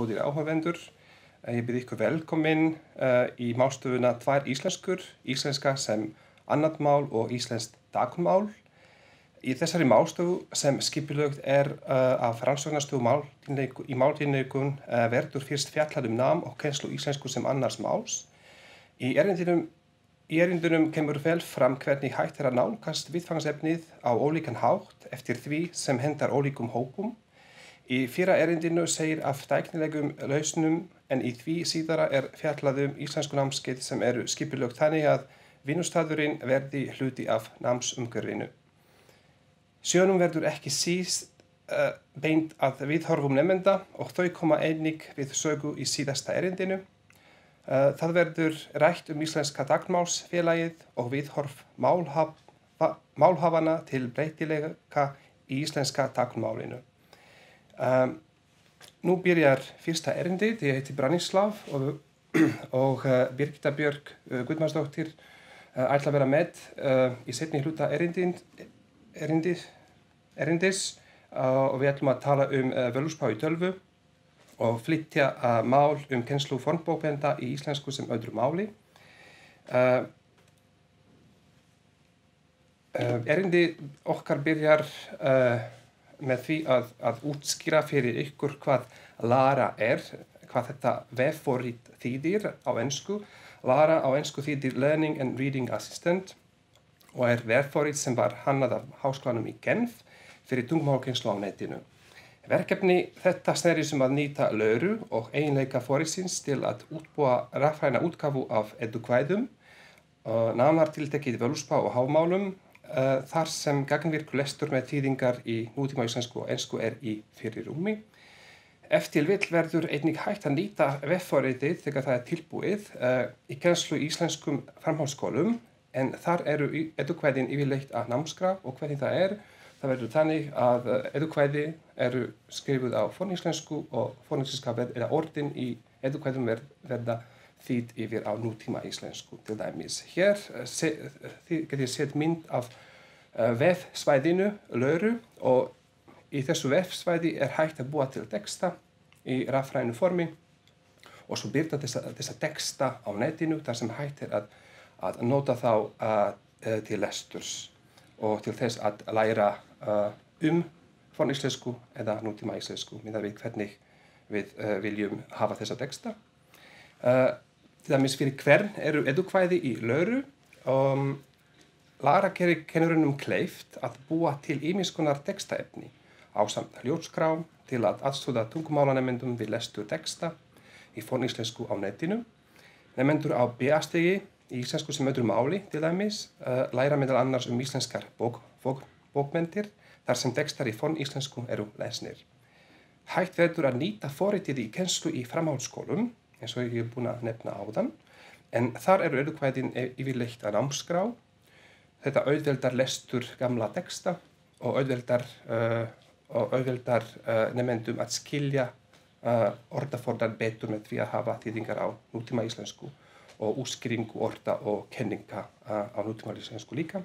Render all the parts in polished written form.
góðir áhorfendur. Ég býð ykkur velkomin í málstofuna Tvær íslenskur, íslenska sem annað mál og íslenskt dagmál. Í þessari málstofu sem skipulögð af rannsóknarstofu í máltíðnigun verður fyrst fjallað nám og kennslu íslensku sem annars máls. Í erindunum kemur vel fram hvernig hægt að nálgast viðfangsefnið á ólíkan hátt eftir því sem hentar ólíkum hópum. Í fyrra erindinu segir af tæknilegum lausnum en í því síðara fjallað íslenskunámskeið sem eru skipulögð þannig að vinnustaðurinn verði hluti af námsumhverfinu. Sjónum verður ekki síst beint að viðhorfum nemenda og þau koma einnig við sögu í síðasta erindinu. Það verður rætt íslenska dagmálsfélagið og viðhorf málhafana til breytileika í íslenska dagmálinu. Nú byrjar fyrsta erindið. Ég heiti Branislav og Birgitta Björk Guðmundsdóttir ætla að vera með í seinni hluta erindis og við ætlum að tala völuspá í tölvu og flytja mál kennslu fornbókmennta í íslensku sem öðru máli. Erindi okkar byrjar með því að útskýra fyrir ykkur hvað LARA hvað þetta vefforrit þýðir á ensku. LARA á ensku þýðir Learning and Reading Assistant og vefforrit sem var hannað af Háskólanum í Genf fyrir tungumálkennslu á netinu. Verkefni þetta snerist að nýta LÖRU og eiginleika forritsins til að útbúa rafræna útgáfu af eddukvæðum, nánar tiltekið völuspá og hávmálum, þar sem gagnvirkur lestur með þýðingar í nútíma íslensku og ensku í fyrirrúmi. Ef til vill verður einnig hægt að nýta vefforritið þegar það tilbúið í kennslu í íslenskum framhaldsskólum, en þar eru eddukvæðin yfirleitt að námskrá og hvernig það Það verður þannig að eddukvæði eru skrifuð á forníslensku og forníslenska orðin í eddukvæðum verða þýdd yfir á nútíma íslensku til dæmis. Hér get ég séð mynd af vefsvæðinu LÖRU og í þessu vefsvæði hægt að búa til texta í rafrænu formi og svo birta þessa texta á netinu þar sem hægt að nota þá til lesturs og til þess að læra forníslensku eða nútíma íslensku miðað við hvernig við viljum hafa þessa texta. Til dæmis fyrir hvern eru eddukvæði í LÖRU. LARA gerir kennurunum kleift að búa til ýmiss konar textaefni ásamt ljóðskrám til að aðstoða tungumálanemendum við lestur texta í forníslensku á netinu. Nemendur á B-stigi í íslensku sem öðru máli til dæmis læra meðal annars íslenskar bókmenntir þar sem textar í forníslensku eru lesnir. Hægt verður að nýta forritið í kennslu í framhaldsskólum, eins og ég búin að nefna áðan, en þar eru eddukvæðin yfirleitt að námskrá. Þetta auðveldar lestur gamla texta og auðveldar nemendum að skilja orðaforðan betur með því að hafa þýðingar á nútíma íslensku og útskýringu orða og kenninga á nútíma íslensku líka.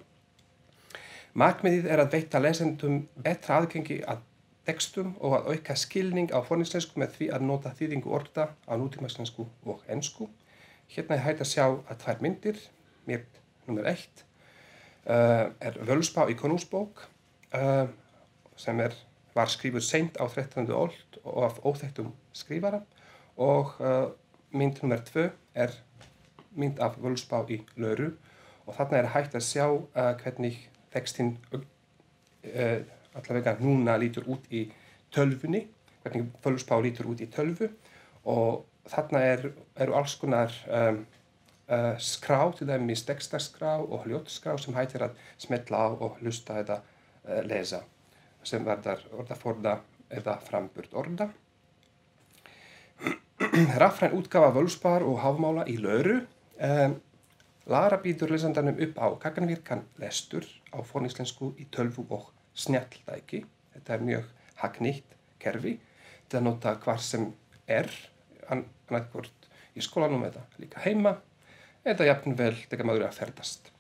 Markmiðið að veita lesendum betra aðgengi að textum og að auka skilning á forníslensku með því að nota þýðingu orða á nútíma íslensku og ensku. Hérna hægt að sjá tvær myndir. Mynd númer 1 völuspá í konungsbók sem var skrifuð seint á 13. öld og af óþekktum skrifara og mynd númer 2 mynd af völuspá í LÖRU og þarna hægt að sjá hvernig textinn allavega núna lítur út í tölvunni, hvernig völuspá lítur út í tölvu og þarna eru alls konar skrá, til dæmis textaskrá og ljóðskrá sem hægt að smetla á og hlusta eða lesa sem varðar orðaforða eða framburð orða. Rafræn útgáfa völuspár og hávmála í LÖRU. LARA býður lesandanum upp á gagnvirkan lestur á forníslensku í tölvu og snjalltæki. Þetta mjög hagnýtt kerfi til að nota hvar sem annaðhvort í skólanum eða líka heima eða jafnvel þegar maður að ferðast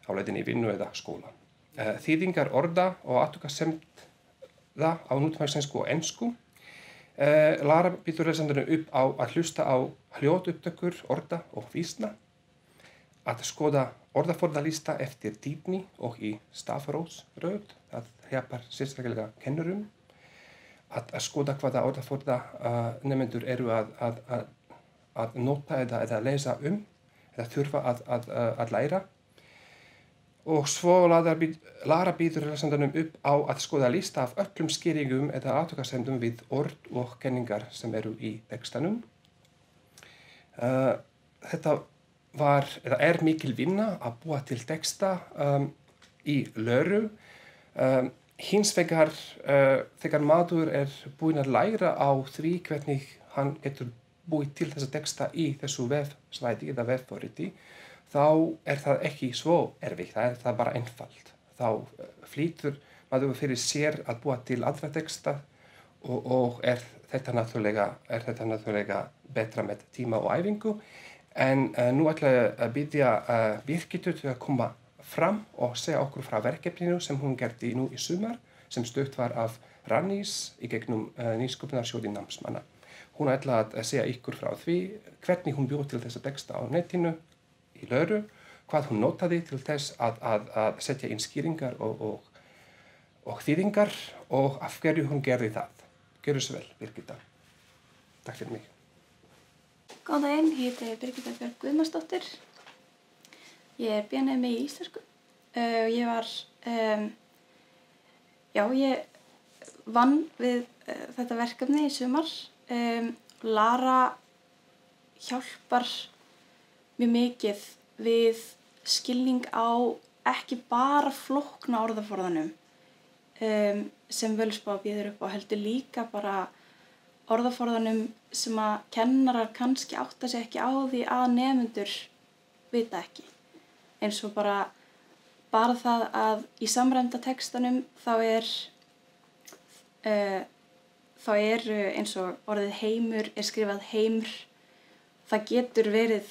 á leiðinni í vinnu eða skóla. Þýðingar orða og athugasemda á nútíma íslensku og ensku Lara býður lesandanum upp á að hlusta á hljóðupptökur orða og vísna, að skoða orðaforðalista eftir tíðni og í stafrófsröð, það hjálpar sérstaklega kennurum, að skoða hvaða orðaforða nemendur eru að nota eða lesa eða þurfa að læra. Og svo Lara býður lesandanum upp á að skoða lista af öllum skýringum eða athugasemdum við orð og kenningar sem eru í textanum. Þetta er mikil vinna að búa til texta í löru. Hins vegar, þegar maður búinn að læra á því hvernig hann getur búið til þessa texta í þessu vefsvæði eða vefforriti, þá það ekki svo erfitt, það bara einfalt. Þá flýtur maður fyrir sér að búa til aðra texta og þetta náttúrulega betra með tíma og æfingu. En nú ætla ég að biðja Birgittu til að koma fram og segja okkur frá verkefninu sem hún gerði nú í sumar, sem stutt var af Rannís í gegnum Nýsköpunarsjóði námsmanna. Hún ætla að segja ykkur frá því hvernig hún bjó til þessa texta á netinu, í löru, hvað hún notaði til þess að setja inn skýringar og þýðingar og af hverju hún gerði það. Gjörðu svo vel, Birgitta. Takk fyrir mig. Góðan daginn, ég heiti Birgitta Björk Guðmarsdóttir. Ég BNemi í íslensku. Ég vann við þetta verkefni í sumar. Lara hjálpar mjög mikið við skilning á ekki bara flókna orðaforðanum sem Völuspá býður upp á, heldur líka bara orðaforðanum sem að kennarar kannski átta sig ekki á því að nemendur vita ekki. Eins og bara það að í samræmda textanum þá er eins og orðið heimur skrifað heimr. Það getur verið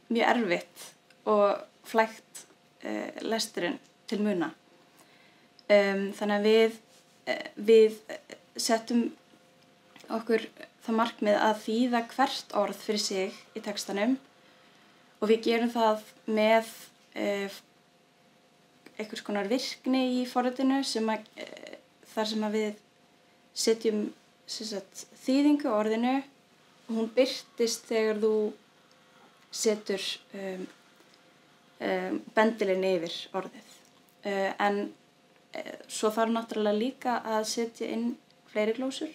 mjög erfitt og flækt lesturinn til muna. Þannig að við settum okkur það markmið að þýða hvert orð fyrir sig í textanum og við gerum það með einhvers konar virkni í forritinu þar sem að við setjum þýðingu á orðinu og hún birtist þegar þú setur bendilinn yfir orðið. En svo þarf náttúrulega líka að setja inn fleiri glósur,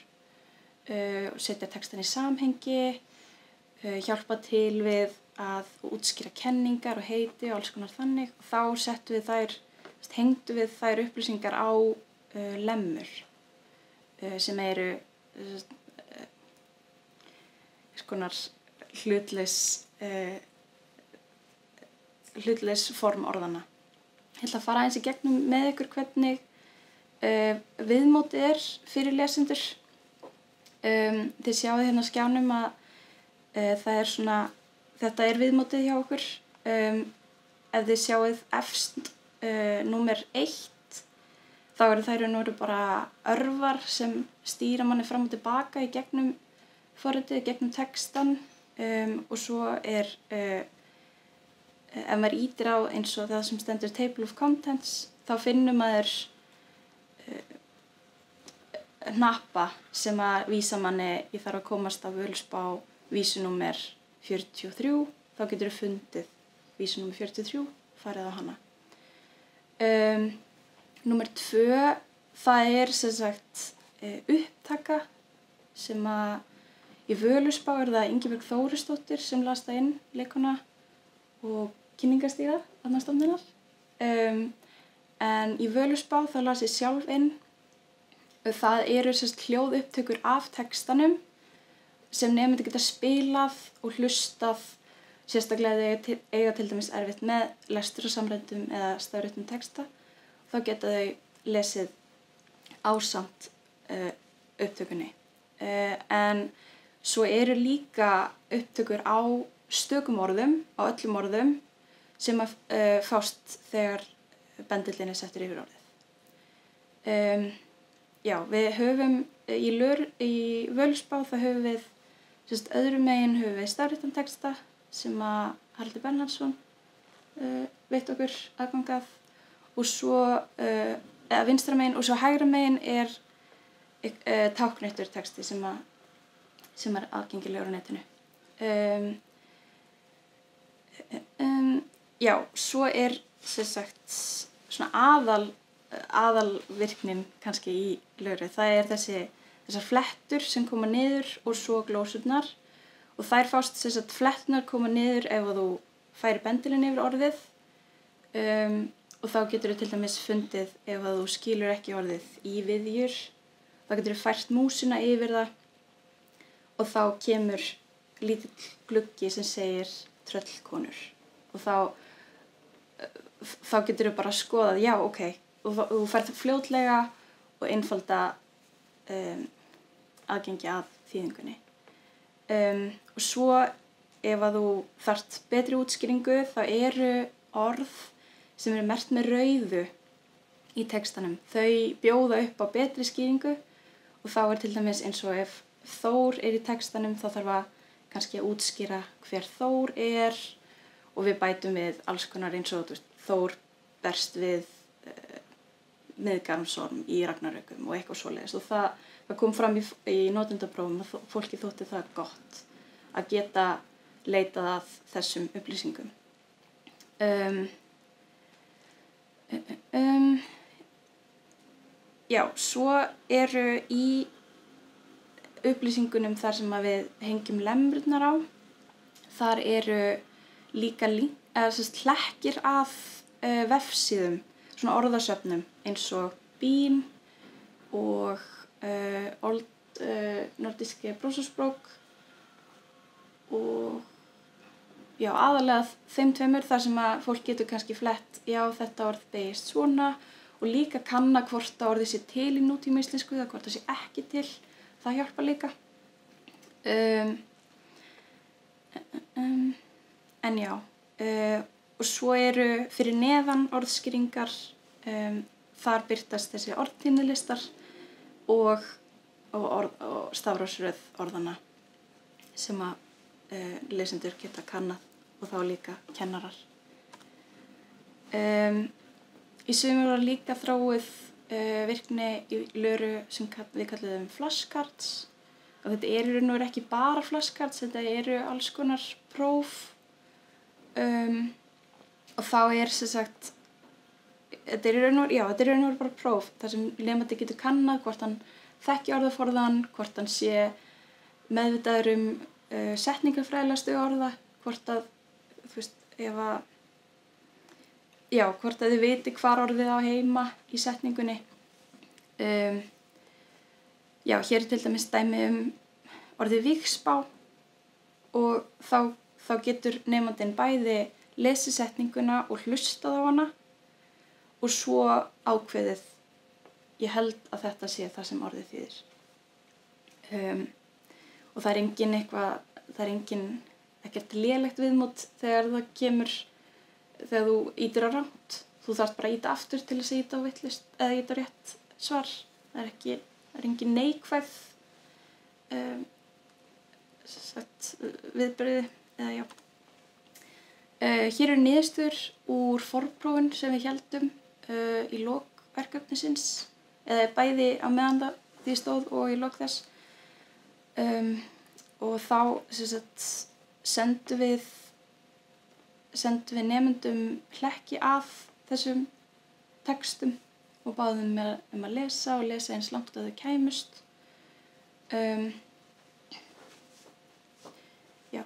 setja textan í samhengi, hjálpa til við að útskýra kenningar og heiti og alls konar þannig. Þá hengdum við þær upplýsingar á lemmur sem eru konar hlutlaus form orðanna. Ég ætla að fara aðeins í gegnum með ykkur hvernig viðmótið fyrir lesendur. Þið sjáið hérna á skjánum að þetta viðmótið hjá okkur. Ef þið sjáið efst númer 1, þá eru þær bara örvar sem stýra manni fram og tilbaka í gegnum forritið, gegnum textan. Og svo ef maður ýtir á eins og það sem stendur Table of Contents, þá finnur maður hnappa sem að vísa manni í þarf að komast á Völuspá vísunúmer 43, þá getur þú fundið vísunúmer 43, farið á hana. Númer 2, það sem sagt upptaka sem að í Völuspá það Ingibjörg Þórisdóttir sem las það inn, leikkona og kynningarstýra Árnastofnunar. En í Völuspá þá las ég sjálf inn. Það eru hljóðupptökur af textanum sem nemendur geta spilað og hlustað, sérstaklega eiga til dæmis erfitt með lestur og samræmdum eða stafræntum texta. Þá geta þau lesið ásamt upptökunni. En svo eru líka upptökur á stökum orðum, á öllum orðum, sem að fást þegar bendillinn settur yfir orðið. já, við höfum í Völuspá þá höfum við öðrum megin höfum við stafrættan texta sem að Haraldur Bernharðsson veitt okkur aðgangað og svo eða vinstra megin og svo hægra megin táknrættur texti sem er aðgengilegur á netinu. Já, svo sem sagt svona aðalvirknin kannski í Löru. Það þessar flettur sem koma niður og svo glósurnar og þær fást sem sagt fletturnar koma niður ef þú færir bendilinn yfir orðið og þá getur til dæmis fundið ef þú skilur ekki orðið í viðjur, þá getur fært músina yfir það og þá kemur lítill gluggi sem segir tröllkonur og þá getur bara skoðað, já, ok, og þú færð fljótlega og einfalda aðgengi að þýðingunni. Og svo ef að þú þarft betri útskýringu þá eru orð sem eru merkt með rauðu í textanum. Þau bjóða upp á betri skýringu og þá til dæmis eins og ef Þór í textanum þá þarf að kannski að útskýra hver Þór og við bætum við alls konar eins og Þór berst við Miðgarmsorm í Ragnarökum og eitthvað svoleiðis og það kom fram í notendaprófum og fólki þótti það gott að geta leitað að þessum upplýsingum. Já, svo eru í upplýsingunum þar sem að við hengjum lemrurnar á, þar eru líka hlekkir af vefsíðum, svona orðasöfnum eins og BÍN og Old Nordiske Brosasprok og já, aðalega þeim tveimur þar sem að fólk getur kannski flett, já, þetta orð beygist svona og líka kanna hvort að orðið sé til í nútíma íslensku eða hvort það sé ekki til, það hjálpar líka. En já, og svo eru fyrir neðan orðskýringar, þar birtast þessi orðtíðnilistar og stafrófsröð orðanna sem að lesendur geta kannað og þá líka kennarar. Í sumar var líka þróuð virkni í Löru sem við kalluðum flashcards og þetta í raun og veru ekki bara flashcards, þetta eru alls konar próf og þá sem sagt þetta í raun og veru bara próf þar sem nemandi getur kannað hvort hann þekki orðaforðan, hvort hann sé meðvitaður setningafræðilega stöðu orða, hvort að hvort að þið viti hvar orðið á heima í setningunni. Já, hér til dæmis dæmi orðið vígspá og þá getur nemandinn bæði lesið setninguna og hlustað á hana og svo ákveðið, ég held að þetta sé það sem orðið þýðir. Og það er ekkert lélegt viðmót þegar þú ýtir á rangt. Þú þarft bara að ýta aftur til þess að ýta á vitlaust eða ýta á rétt svar. Það er engin neikvæð viðbrigði eða já. Hér eru niðurstöður úr forprófun sem við héldum í lok verkefnisins eða bæði á meðan því stóð og í lok þess. Og þá sendum við nemendum hlekki af þessum textum og báðum að lesa og lesa eins langt að þau kæmust. Já,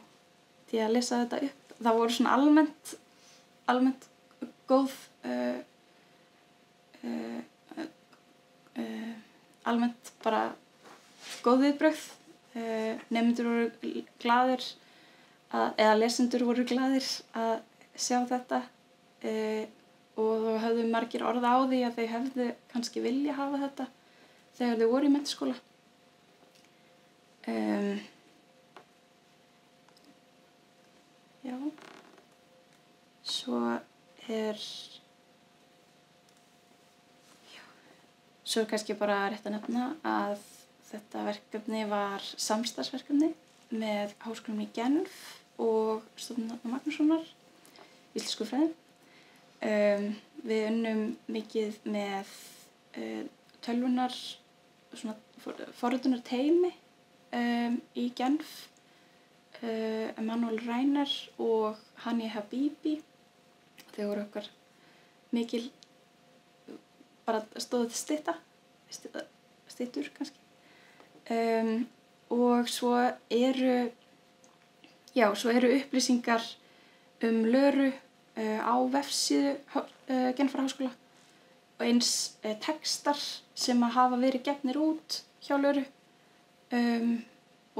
því að lesa þetta upp. Það voru svona almennt góð almennt bara góð viðbrögð. Nemendur voru glaðir eða lesendur voru glaðir að sjá þetta og höfðu margir orð á því að þau hefðu kannski vilja hafa þetta þegar þau voru í menntaskóla. Já, Svo kannski bara rétt að nefna að þetta verkefni var samstarfsverkefni með Háskólanum í Genf og Stofnun Árna Magnússonar, íslensku fræðum. Við unnum mikið með tölvunar, svona forritunarteymi í Genf, Emanuel Reiner og Hani Habibi. Þau voru okkar mikil, bara stóðu til styttur kannski. Og svo eru upplýsingar Löru á vefsíðu Genfar Háskóla og eins textar sem hafa verið gefnir út hjá Löru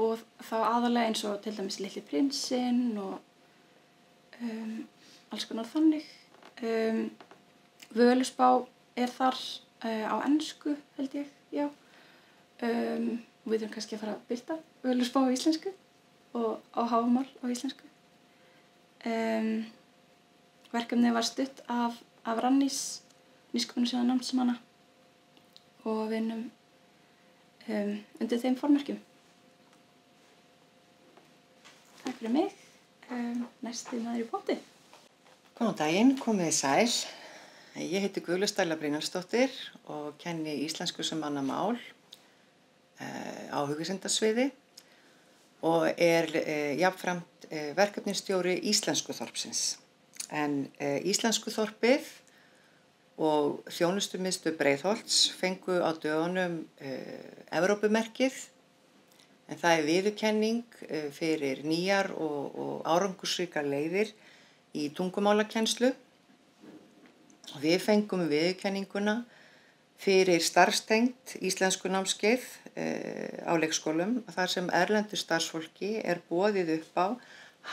og þá aðalega eins og til dæmis Litli prinsinn og alls konar þannig. Völuspá þar á ensku held ég, já. Við þurfum kannski að fara að birta Völuspá á íslensku og á Hávamál á íslensku. Verkefnið var stutt af Rannís, nýsköpunarsjóði námsmanna og við unnum undir þeim formerkjum. Takk fyrir mig. Næsti maður í ponti. Góðan daginn, komið þið sæl. Ég heiti Guðlaug Stella Brynjólfsdóttir og kenni íslensku sem annað mál á hugvísindasviði og jafnframt verkefnisstjóri Íslenskuþorpsins. En Íslenskuþorpið og þjónustumiðstöð Breiðholts fengu á dögunum Evrópumerkið, en það viðurkenning fyrir nýjar og árangursríkar leiðir í tungumálakennslu. Við fengum viðurkenninguna fyrir starfstengt íslenskunámskeið á leikskólum, þar sem erlendu starfsfólki boðið upp á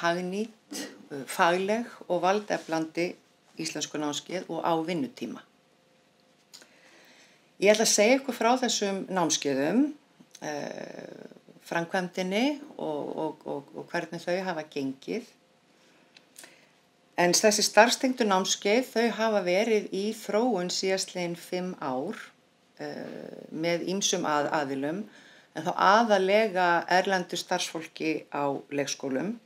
hagnýtt, fagleg og valdeflandi íslenskunámskeið og á vinnutíma. Ég ætla að segja ykkur frá þessum námskeiðum, framkvæmdinni og hvernig þau hafa gengið. En þessi starfstengdu námskeið, þau hafa verið í þróun síðastliðin 5 ár með ýmsum aðilum, en þá aðalega erlendu starfsfólki á leikskólum.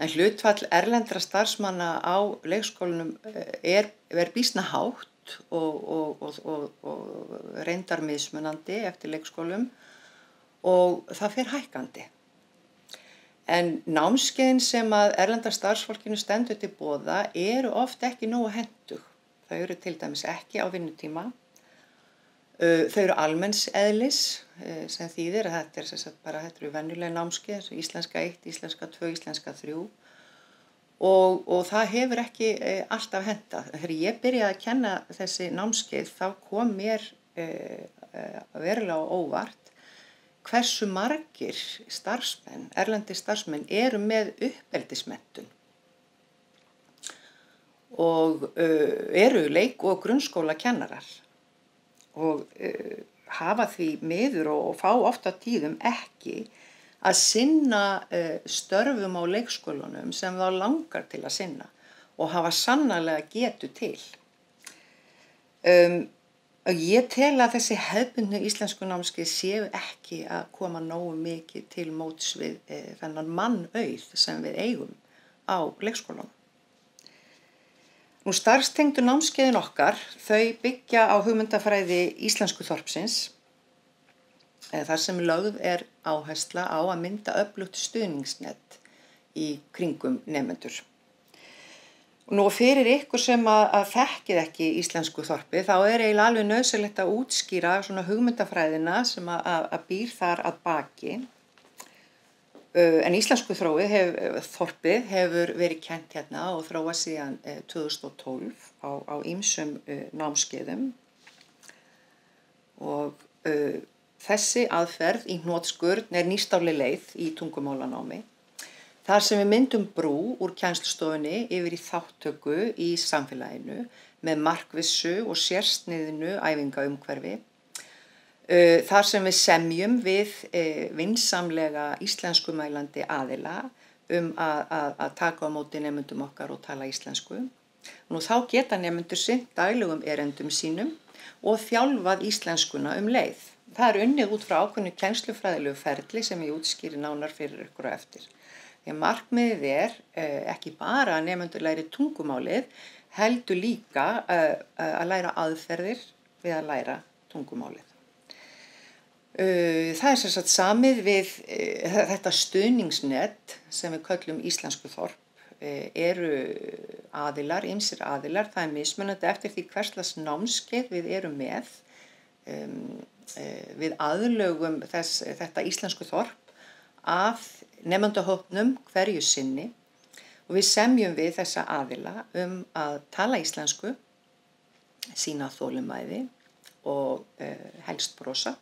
En hlutfall erlendra starfsmanna á leikskólunum býsna hátt og reyndar mismunandi eftir leikskólum og það fer hækkandi. En námskeiðin sem að erlenda starfsfólkinu stendur til boða oft ekki nógu hentug. Þau eru til dæmis ekki á vinnutíma. Þau eru almenns eðlis, sem þýðir að þetta eru venjuleg námskeið, íslenska 1, íslenska 2, íslenska 3. Og það hefur ekki alltaf hentað. Þegar ég byrjaði að kenna þessi námskeið, þá kom mér verulega á óvart hversu margir starfsmenn, erlendir starfsmenn, eru með uppeldismenntun og eru leik- og grunnskólakennarar og hafa því miður og fá oft á tíðum ekki að sinna störfum á leikskólanum sem þá langar til að sinna og hafa sannarlega getu til. Ég tel að þessi hefðbundnu íslenskunámskeið séu ekki að koma nógu mikið til móts við þennan mannauð sem við eigum á leikskólanum. Starfstengdu námskeiðin okkar, þau byggja á hugmyndafræði Íslenskuþorpsins, þar sem lögð áhersla á að mynda öflugt stuðningsnet í kringum nemendur. Nú fyrir ykkur sem að þekkið ekki Íslenskuþorpið, þá eiginlega alveg nauðsynlegt að útskýra svona hugmyndafræðina sem að býr þar að baki. En Íslenskuþorpið hefur verið kennt hérna og þróað síðan 2012 á ýmsum námskeiðum. Og þessi aðferð í hnotskurn nýstárleg leið í tungumálanámi. Þar sem við myndum brú úr kennslustofunni yfir í þátttöku í samfélaginu með markvissu og sérsniðnu æfingaumhverfi. Þar sem við semjum við vinsamlega íslenskumælandi aðila að taka á móti nemendum okkar og tala íslensku. Nú þá geta nemendur sinnt daglegum erindum sínum og þjálfað íslenskuna leið. Það unnið út frá ákveðnu kennslufræðilegu ferli sem ég útskýri nánar fyrir ykkur á eftir. Því að markmiðið ekki bara að nemendur læri tungumálið, heldur líka að læra aðferðir við að læra tungumálið. Það sem sagt samið við þetta stuðningsnet sem við köllum íslensku þorp, eru aðilar, ýmsir aðilar, það mismunandi eftir því hverslags námskeið við erum með. Við aðlögum þetta íslensku þorp að nemendahópnum hverju sinni og við semjum við þessa aðila að tala íslensku, sýna þolinmæði og helst brosa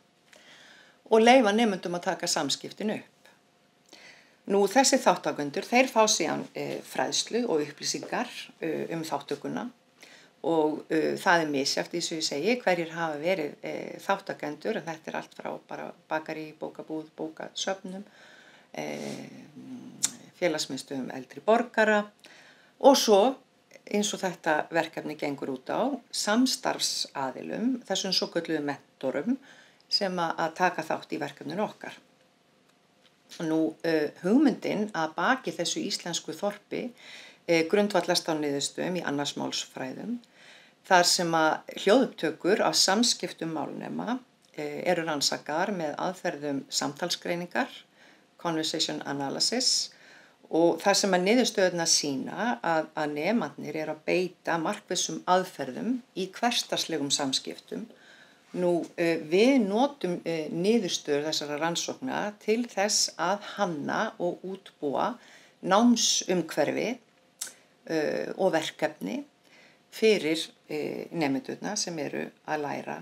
og leyfa nemendum að taka samskiptin upp. Nú þessi þáttakendur, þeir fá síðan fræðslu og upplýsingar þáttökuna og það misjafnt eins og ég segi hverjir hafa verið þáttakendur, en þetta allt frá bara bakarí, bókabúð, bókasöfnum, félagsmiðstöðum eldri borgara og svo eins og þetta verkefni gengur út á samstarfsaðilum, þessum svokölluðu mentorum sem að taka þátt í verkefninu okkar. Nú hugmyndin að baki þessu íslensku þorpi grundvallast á niðurstöðum í annarsmálsfræðum þar sem að hljóðupptökur af samskiptum málnema eru rannsakaðar með aðferðum samtalsgreiningar, conversation analysis og þar sem að niðurstöðurnar sýna að nemandnir eru að beita markvissum aðferðum í hversdagslegum samskiptum. Nú, við notum niðurstöður þessara rannsókna til þess að hanna og útbúa námsumhverfi og verkefni fyrir nemendurna sem eru að læra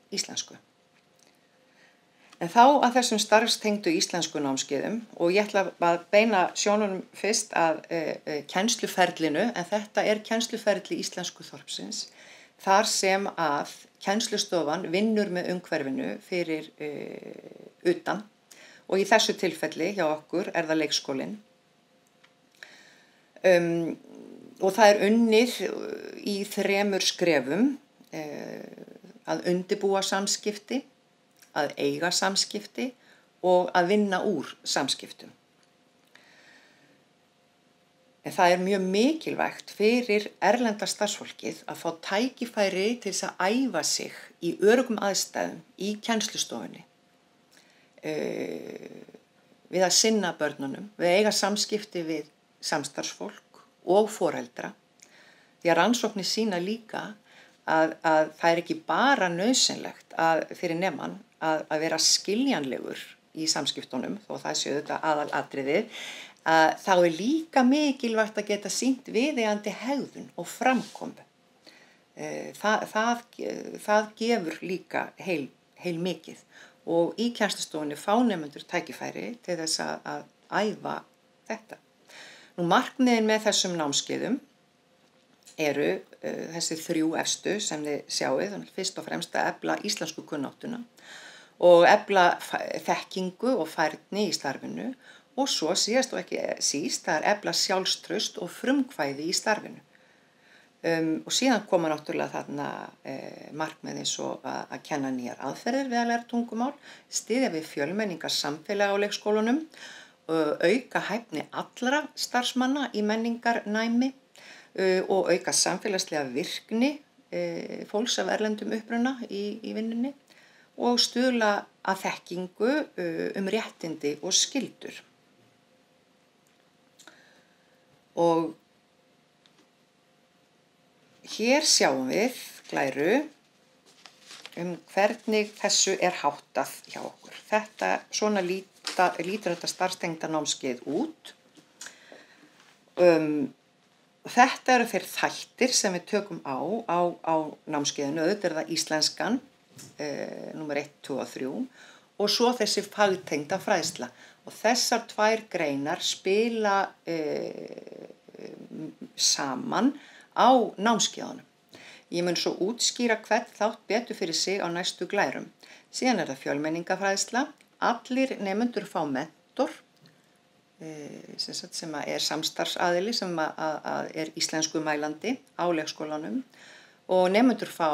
íslensku. En þá að þessum starfstengdu íslensku námskeiðum og ég ætla að beina sjónunum fyrst að kennsluferlinu, en þetta kennsluferli íslensku þorpsins, þar sem að kennslustofan vinnur með umhverfinu fyrir utan og í þessu tilfelli hjá okkur það leikskólinn. Og það unnið í 3 skrefum að undirbúa samskipti, að eiga samskipti og að vinna úr samskiptum. En það mjög mikilvægt fyrir erlenda starfsfólkið að fá tækifæri til þess að æfa sig í öruggum aðstæðum í kennslustofunni við að sinna börnunum, við eiga samskipti við samstarfsfólk og foreldra. Því að rannsóknir sýna líka að það ekki bara nauðsynlegt fyrir nemann að vera skiljanlegur í samskiptunum, þó það sé auðvitað aðalatriðið, þá líka mikilvægt að geta sýnt viðeigandi hegðun og framkomu. Það gefur líka heil mikið og í kennslustofunni fá nemendur tækifæri til þess að æfa þetta. Nú markmiðin með þessum námskeiðum eru þessi 3 efstu sem þið sjáið, fyrst og fremst að efla íslensku kunnáttuna og efla þekkingu og færni í starfinu og svo síðast og ekki síst, það efla sjálfstraust og frumkvæði í starfinu. Og síðan koma náttúrulega þarna markmið eins og að kenna nýjar aðferðir við að læra tungumál, styðja við fjölmenningarsamfélag á leikskólunum, auka hæfni allra starfsmanna í menningarnæmi og auka samfélagslega virkni fólks af erlendum uppruna í vinnunni og stuðla að þekkingu réttindi og skyldur. Og hér sjáum við glæru hvernig þessu háttað hjá okkur. Svona lítur þetta starfstengda námskeið út. Þetta eru þeir þættir sem við tökum á námskeiðinu, auðvitað það íslenskan, númer 1, 2 og 3, og svo þessi fagtengda fræðsla. Og þessar 2 greinar spila saman á námskeiðunum. Ég mun svo útskýra hvern þátt betur fyrir sig á næstu glærum. Síðan það fjölmenningafræðsla. Allir nemendur fá mentor, sem samstarfsaðili sem íslensku mælandi á leikskólanum og nemendur fá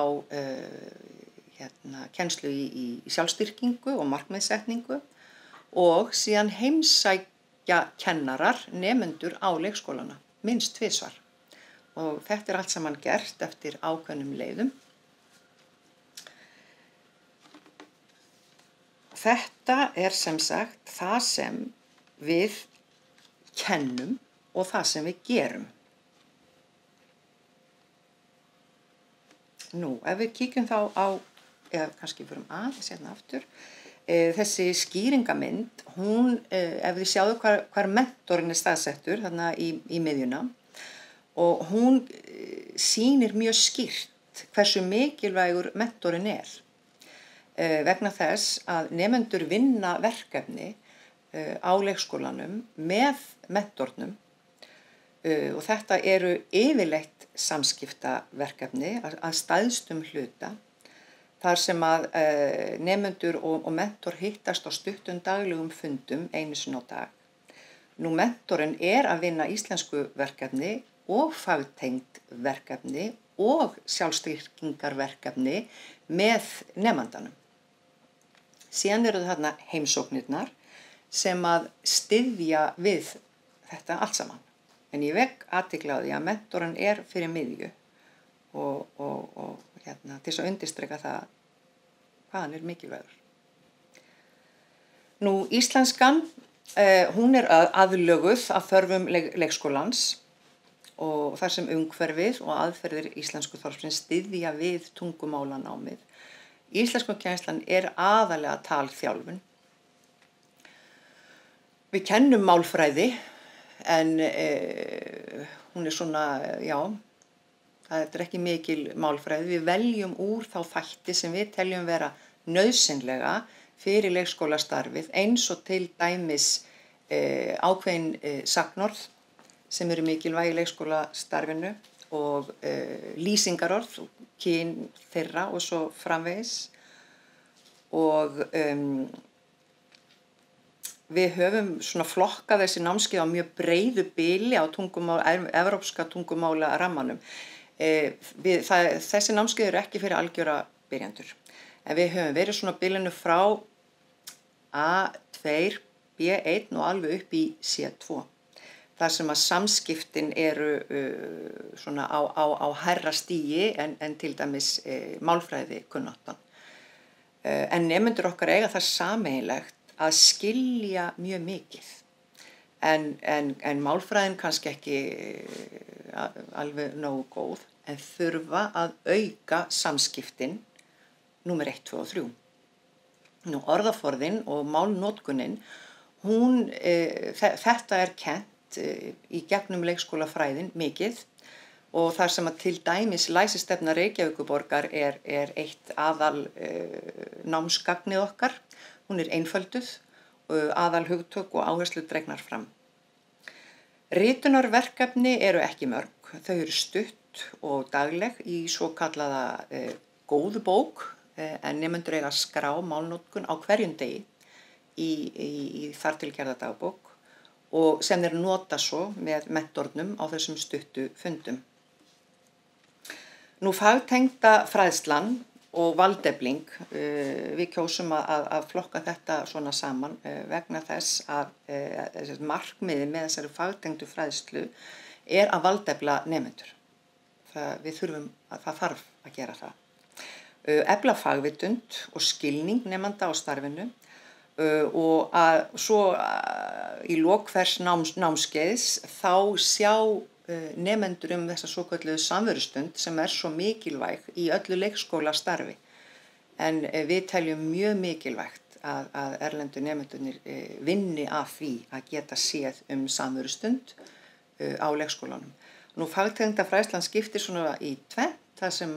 kennslu í sjálfstyrkingu og markmiðssetningu og síðan heimsækja kennarar nemendur á leikskólana, minnst 2 svar. Og þetta allt saman gert eftir ákveðnum leiðum. Þetta sem sagt það sem við kennum og það sem við gerum. Nú, ef við kíkjum þá á, eða kannski förum aðeins hérna aftur, þessi skýringamynd, hún, ef þið sjáðu hvar mentorinn staðsettur, þarna í miðjuna, og hún sýnir mjög skýrt hversu mikilvægur mentorinn vegna þess að nemendur vinna verkefni á leikskólanum með mentornum og þetta eru yfirleitt samskiptaverkefni að stæðstum hluta þar sem að nemendur og mentor hittast á stuttum daglegum fundum einu sinni á dag. Nú mentorinn að vinna íslensku verkefni og fagtengd verkefni og sjálfstyrkingarverkefni með nemandanum. Síðan eru þarna heimsóknirnar sem að styðja við þetta allt saman. En ég vek athygli á því að mentorinn fyrir miðju og til þess að undirstrika það hvað hann mikilvægur. Nú íslenskan, hún aðlöguð að þörfum leikskólans og þar sem umhverfið og aðferðir íslensku þorpsins styðja við tungumálanámið. Íslenskukennslan aðallega talþjálfun. Við kennum málfræði en hún svona, já, það ekki mikil málfræði. Við veljum úr þá þætti sem við teljum vera nauðsynlega fyrir leikskólastarfið eins og til dæmis ákveðin sagnorð sem eru mikilvæg í leikskólastarfinu og lýsingarorð, kyn þeirra og svo framvegis. Og við höfum svona flokkað þessi námskeið á mjög breiðu bili á evrópska tungumála rammanum. Þessi námskeið eru ekki fyrir algjöra byrjendur. En við höfum verið svona bilinu frá A2, B1 og alveg upp í C2. Þar sem að samskiptin eru svona á hærra stigi en til dæmis málfræði kunnáttan. En nemendur okkar eiga það sameiginlegt að skilja mjög mikið. En málfræðin kannski ekki alveg nógu góð, en þurfa að auka samskiptin númer 1, 2 og 3. Nú orðaforðin og málnotkunin, þetta kennt í gegnum leikskólafræðin mikið og þar sem að til dæmis læsistefna Reykjavíkurborgar eitt aðal námsgagnið okkar. Hún einfölduð, aðal hugtök og áherslur dregnar fram. Ritunarverkefni eru ekki mörg, þau eru stutt og dagleg í svokallaða góðu bók en nemendur eiga að skrá málnotkun á hverjum degi í þartilgerða dagbók og sem þeir nota svo með mentornum á þessum stuttu fundum. Nú fagtengda fræðslan og valdefling, við kjósum að flokka þetta svona saman vegna þess að markmiðið með þessari fagtengdu fræðslu að valdefla nemendur. Það þarf að gera það. Efla fagvitund og skilning nemanda á starfinu og svo í lok hvers námskeiðs þá sjá nemendur þessa svokölluðu samverustund sem svo mikilvæg í öllu leikskólastarfi. En við teljum mjög mikilvægt að erlendu nemendurnir vinni að því að geta séð samverustund á leikskólanum. Nú fagtengda fræðslan skiptir svona í tvennt, þar sem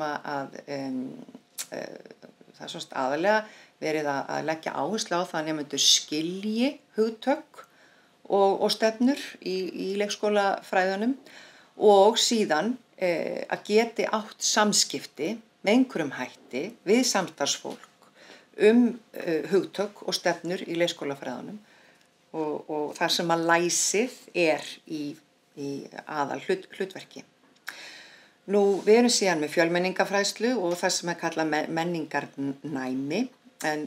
það svo aðalega verið að leggja áherslu á það að nemendur skilji hugtök og stefnur í leikskólafræðunum og síðan að geti átt samskipti með einhverjum hætti við samstarfsfólk hugtök og stefnur í leikskólafræðunum og þar sem að læsið í aðal hlutverki. Nú, við erum síðan með fjölmenningafræðslu og það sem kallað menningarnæmi, en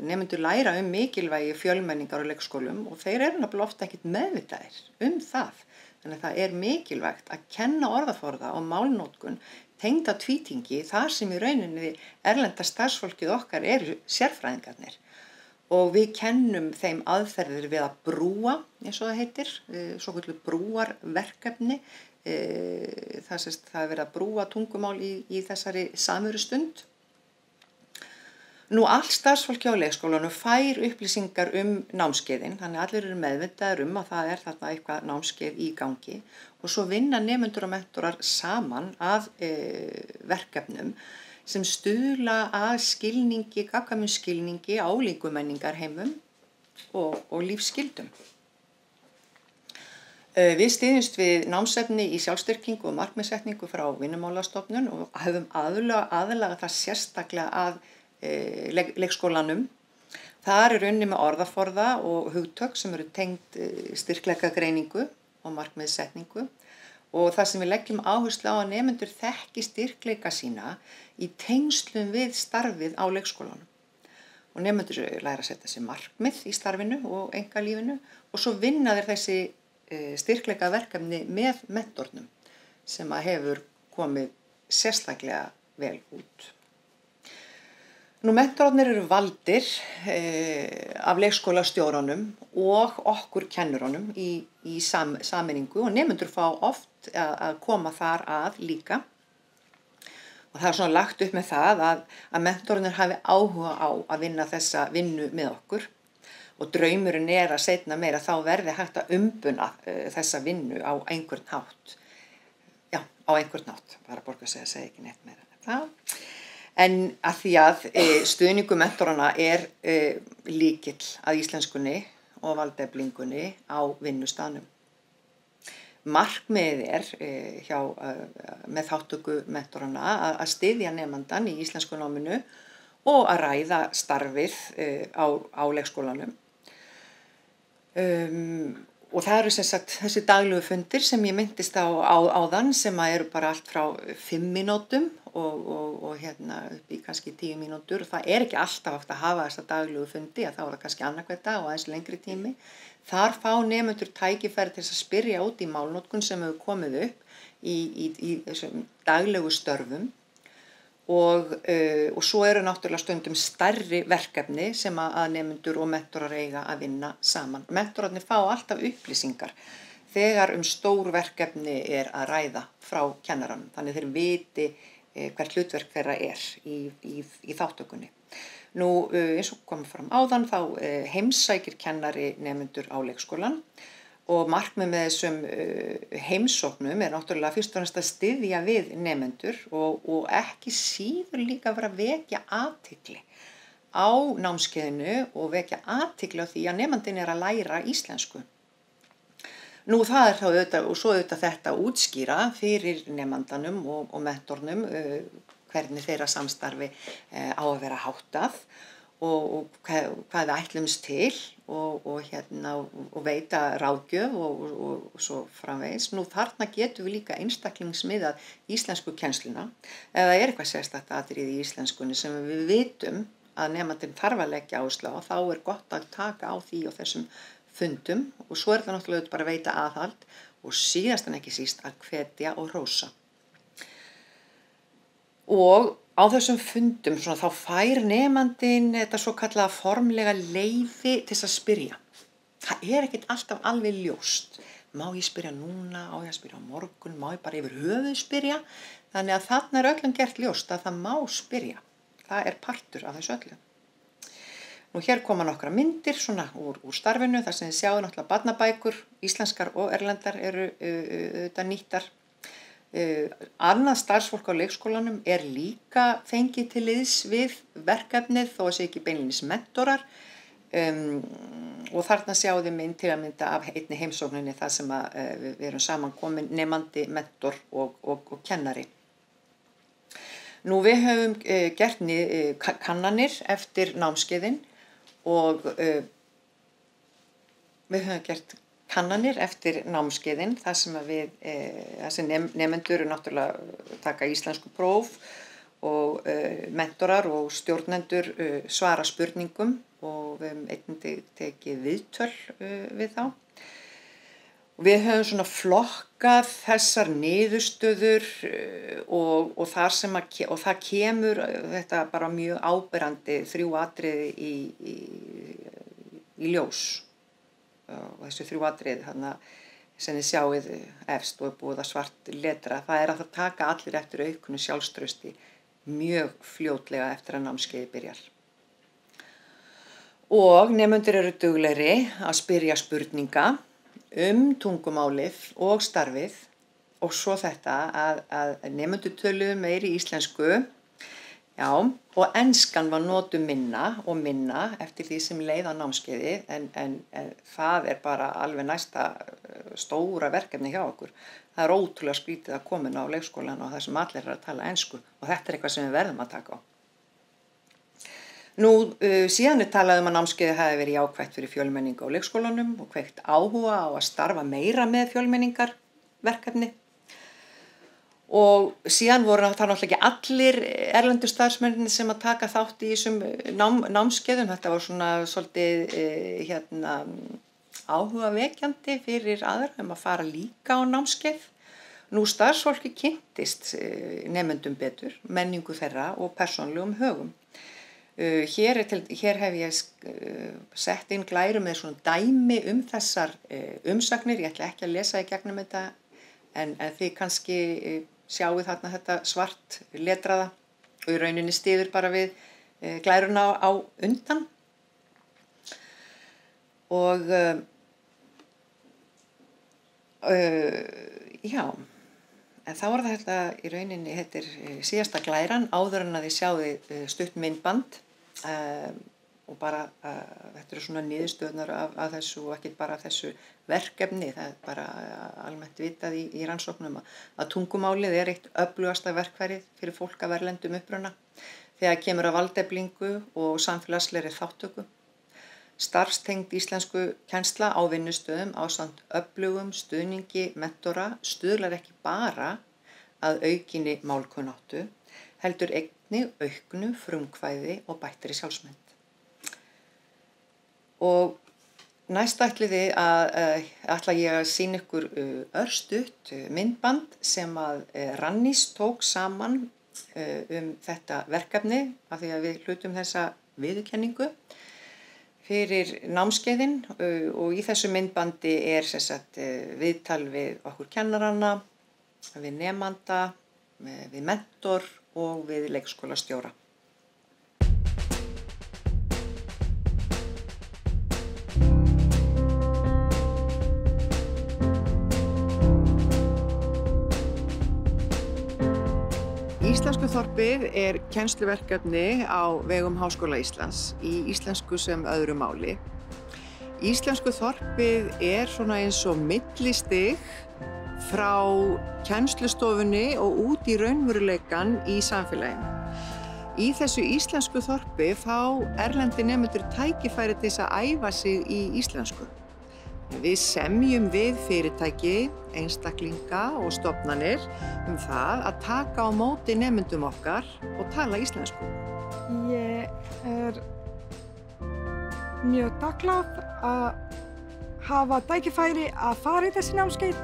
nemendur læra mikilvægi fjölmenningar á leikskólum og þeir eru nefnilega ofta ekkert meðvitaðir það. Þannig að það er mikilvægt að kenna orðaforða og málnotkun tengda tvítingi þar sem í rauninni erlenda starfsfólkið okkar eru sérfræðingarnir. Og við kennum þeim aðferðir við að brúa, eins og það heitir, svokölluð brúarverkefni. Það er verið að brúa tungumál í þessari samverustund. Nú, allt starfsfólki á leikskólanum fær upplýsingar námskeiðin, þannig að allir eru meðvitaðir að það er þarna eitthvað námskeið í gangi og svo vinna nemendur og mentorar saman að verkefnum sem stuðla að skilningi, gagnkvæmum skilningi á ólíkum menningarheimum og lífsskildum. Við styðjumst við námsefni í sjálfstyrkingu og markmiðssetningu frá Vinnumálastofnun og höfum aðlaga það sérstaklega að leikskólanum. Þar er unnið með orðaforða og hugtök sem eru tengd styrkleikagreiningu og markmiðssetningu og það sem við leggjum áherslu á að nemendur þekki styrkleika sína í tengslum við starfið á leikskólanum. Og nemendur læra að setja sér markmið í starfinu og einkalífinu og svo vinna þeir þessi styrkleikaverkefni með mentornum sem að hefur komið sérstaklega vel út. Nú, mentorarnir eru valdir af leikskólastjóranum og okkur kennurunum í sameiningu og nemendur fá oft að koma þar að líka. Og það er svona lagt upp með það að mentorarnir hafi áhuga á að vinna þessa vinnu með okkur. Og draumurinn er að seinna meira þá verði hægt að umbuna þessa vinnu á einhvern hátt. Já, á einhvern hátt. Bara borga sig að segja ekki neitt meira en það. En að því að stuðningu mentorana er lykill að íslenskunni og valdeflingunni á vinnustaðnum. Markmiðið er með þátttöku mentorana að styðja nemandann í íslenskunáminu og að ræða starfið á leikskólanum. Og það eru sem sagt þessi daglegu fundir sem ég minntist áðan sem eru bara allt frá 5 mínútum og upp í kannski 10 mínútur og það er ekki alltaf hægt að hafa þessa daglegu fundi að þá er það kannski annað hver dag og aðeins lengri tími. Þar fá nemendur tækifæri til þess að spyrja út í málnotkun sem hefur komið upp í þessum daglegu störfum og svo eru náttúrulega stundum stærri verkefni sem að nemendur og mentorar eiga að vinna saman. Mentorarnir fá alltaf upplýsingar þegar stór verkefni er að ræða frá kennaranum, þannig þeir viti hvert hlutverk þeirra er í þáttökunni. Nú, eins og komið fram áðan, þá heimsækir kennari nemendur á leikskólan og markmið með þessum heimsóknum er náttúrulega fyrst og fremst að styðja við nemendur og ekki síður líka að vera að vekja athygli á námskeiðinu og vekja athygli á því að nemandinn er að læra íslensku. Nú, það er þá auðvitað, og svo auðvitað þetta útskýra fyrir nemandanum og mentornum hvernig þeirra samstarfi á að vera háttað og hvað við ætlumst til og veita ráðgjöf og svo framvegis. Nú, þarna getum við líka einstaklingsmiðað íslensku kennsluna. Ef það er eitthvað sérstakt atriði í íslenskunni sem við vitum að nemandinn þarf að leggja áherslu á, þá er gott að taka á því og þessum fundum og svo er það náttúrulega bara að veita aðhald og síðast en ekki síst að hvetja og hrósa. Og á þessum fundum þá fær nemandinn þetta svo kallaða formlega leyfi til að spyrja. Það er ekkert alltaf alveg ljóst. Má ég spyrja núna, á ég að spyrja á morgun, má ég bara yfir höfuð spyrja? Þannig að þarna er öllum gert ljóst að það má spyrja. Það er partur af þessu öllu. Nú, hér koma nokkra myndir svona úr starfinu, þar sem þið sjáu náttúrulega barnabækur, íslenskar og erlendar eru auðvitað nýttar. Annað starfsfólk á leikskólanum er líka fengið til liðs við verkefnið þó að sé ekki beinlínis mentorar og þarna sjáu þið mynd til að mynda af einni heimsókninni þar sem við erum saman komin nemandi, mentor og kennari. Nú, við höfum gert kannanir eftir námskeiðin og við höfum gert kannanir eftir námskeiðin þar sem nemendur náttúrulega taka íslensku próf og mentorar og stjórnendur svara spurningum og við höfum einnig tekið viðtöl við þá. Við höfum svona flokkað þessar niðurstöður og það kemur þetta bara mjög áberandi 3 atriði í ljós. Og þessi 3 atriði þannig sem þið sjáið efst og búið að svart letra, það að það taka allir eftir auknu sjálfstrausti mjög fljótlega eftir að námskeiðið byrjar. Og nemendur eru duglegri að spyrja spurninga tungumálið og starfið og svo þetta að nemendur töluðu meiri íslensku, já, og enskan var notuð minna og minna eftir því sem leið á námskeiði en það bara alveg næsta stóra verkefni hjá okkur. Það ótrúlega skrítið að koma inn á leikskólan og það sem allir eru að tala ensku og þetta eitthvað sem við verðum að taka á. Nú, síðan talað að námskeiðið hafi verið jákvætt fyrir fjölmenningu á leikskólanum og kveikt áhuga á að starfa meira með fjölmenningarverkefni. Og síðan voru það náttúrulega ekki allir erlendu starfsmennir sem að taka þátt í þessum námskeiðum. Þetta var svona svolítið áhugavekjandi fyrir aðra að fara líka á námskeið. Nú starfsfólki kynntist nemendum betur, menningu þeirra og persónulegum högum. Hér hef ég sett inn glæru með svona dæmi þessar umsagnir. Ég ætla ekki að lesa í gegnum þetta en þið kannski sjáið þarna þetta svart letraða og í rauninni styður bara við glæruna á undan. Og já, en þá það þetta í rauninni, þetta síðasta glæran áður en að þið sjáið stutt myndband og bara þetta svona niðurstöðnar af þessu og ekki bara þessu verkefni. Það bara almennt vitað í rannsóknum að tungumálið eitt öflugasta verkfærið fyrir fólk af erlendum uppruna þegar kemur að valdeflingu og samfélagslegri þáttöku. Starfstengd íslensku kennsla á vinnustöðum ásamt öflugum stuðningi mentora stuðlar ekki bara að aukinni málkunnáttu, heldur einnig auknu frumkvæði og bættri sjálfsmynd. Og næst ætla ég að sýna ykkur örstutt myndband sem að Rannís tók saman þetta verkefni af því að við hlutum þessa viðurkenningu fyrir námskeiðin og í þessu myndbandi viðtal við okkur kennarana, við nemanda, við mentor og við leikskólastjóra. Íslenskuþorpið kennsluverkefni á vegum Háskóla Íslands í íslensku sem öðru máli. Íslenskuþorpið svona eins og millistig frá kennslustofunni og út í raunveruleikann í samfélaginu. Í þessu íslenskuþorpi fá erlendir nemendur tækifæri til þess að æfa sig í íslensku. Við semjum við fyrirtæki, einstaklinga og stofnanir það að taka á móti nemendum okkar og tala íslensku. Ég mjög þakklát að hafa tækifæri að fara í þessi námskeið.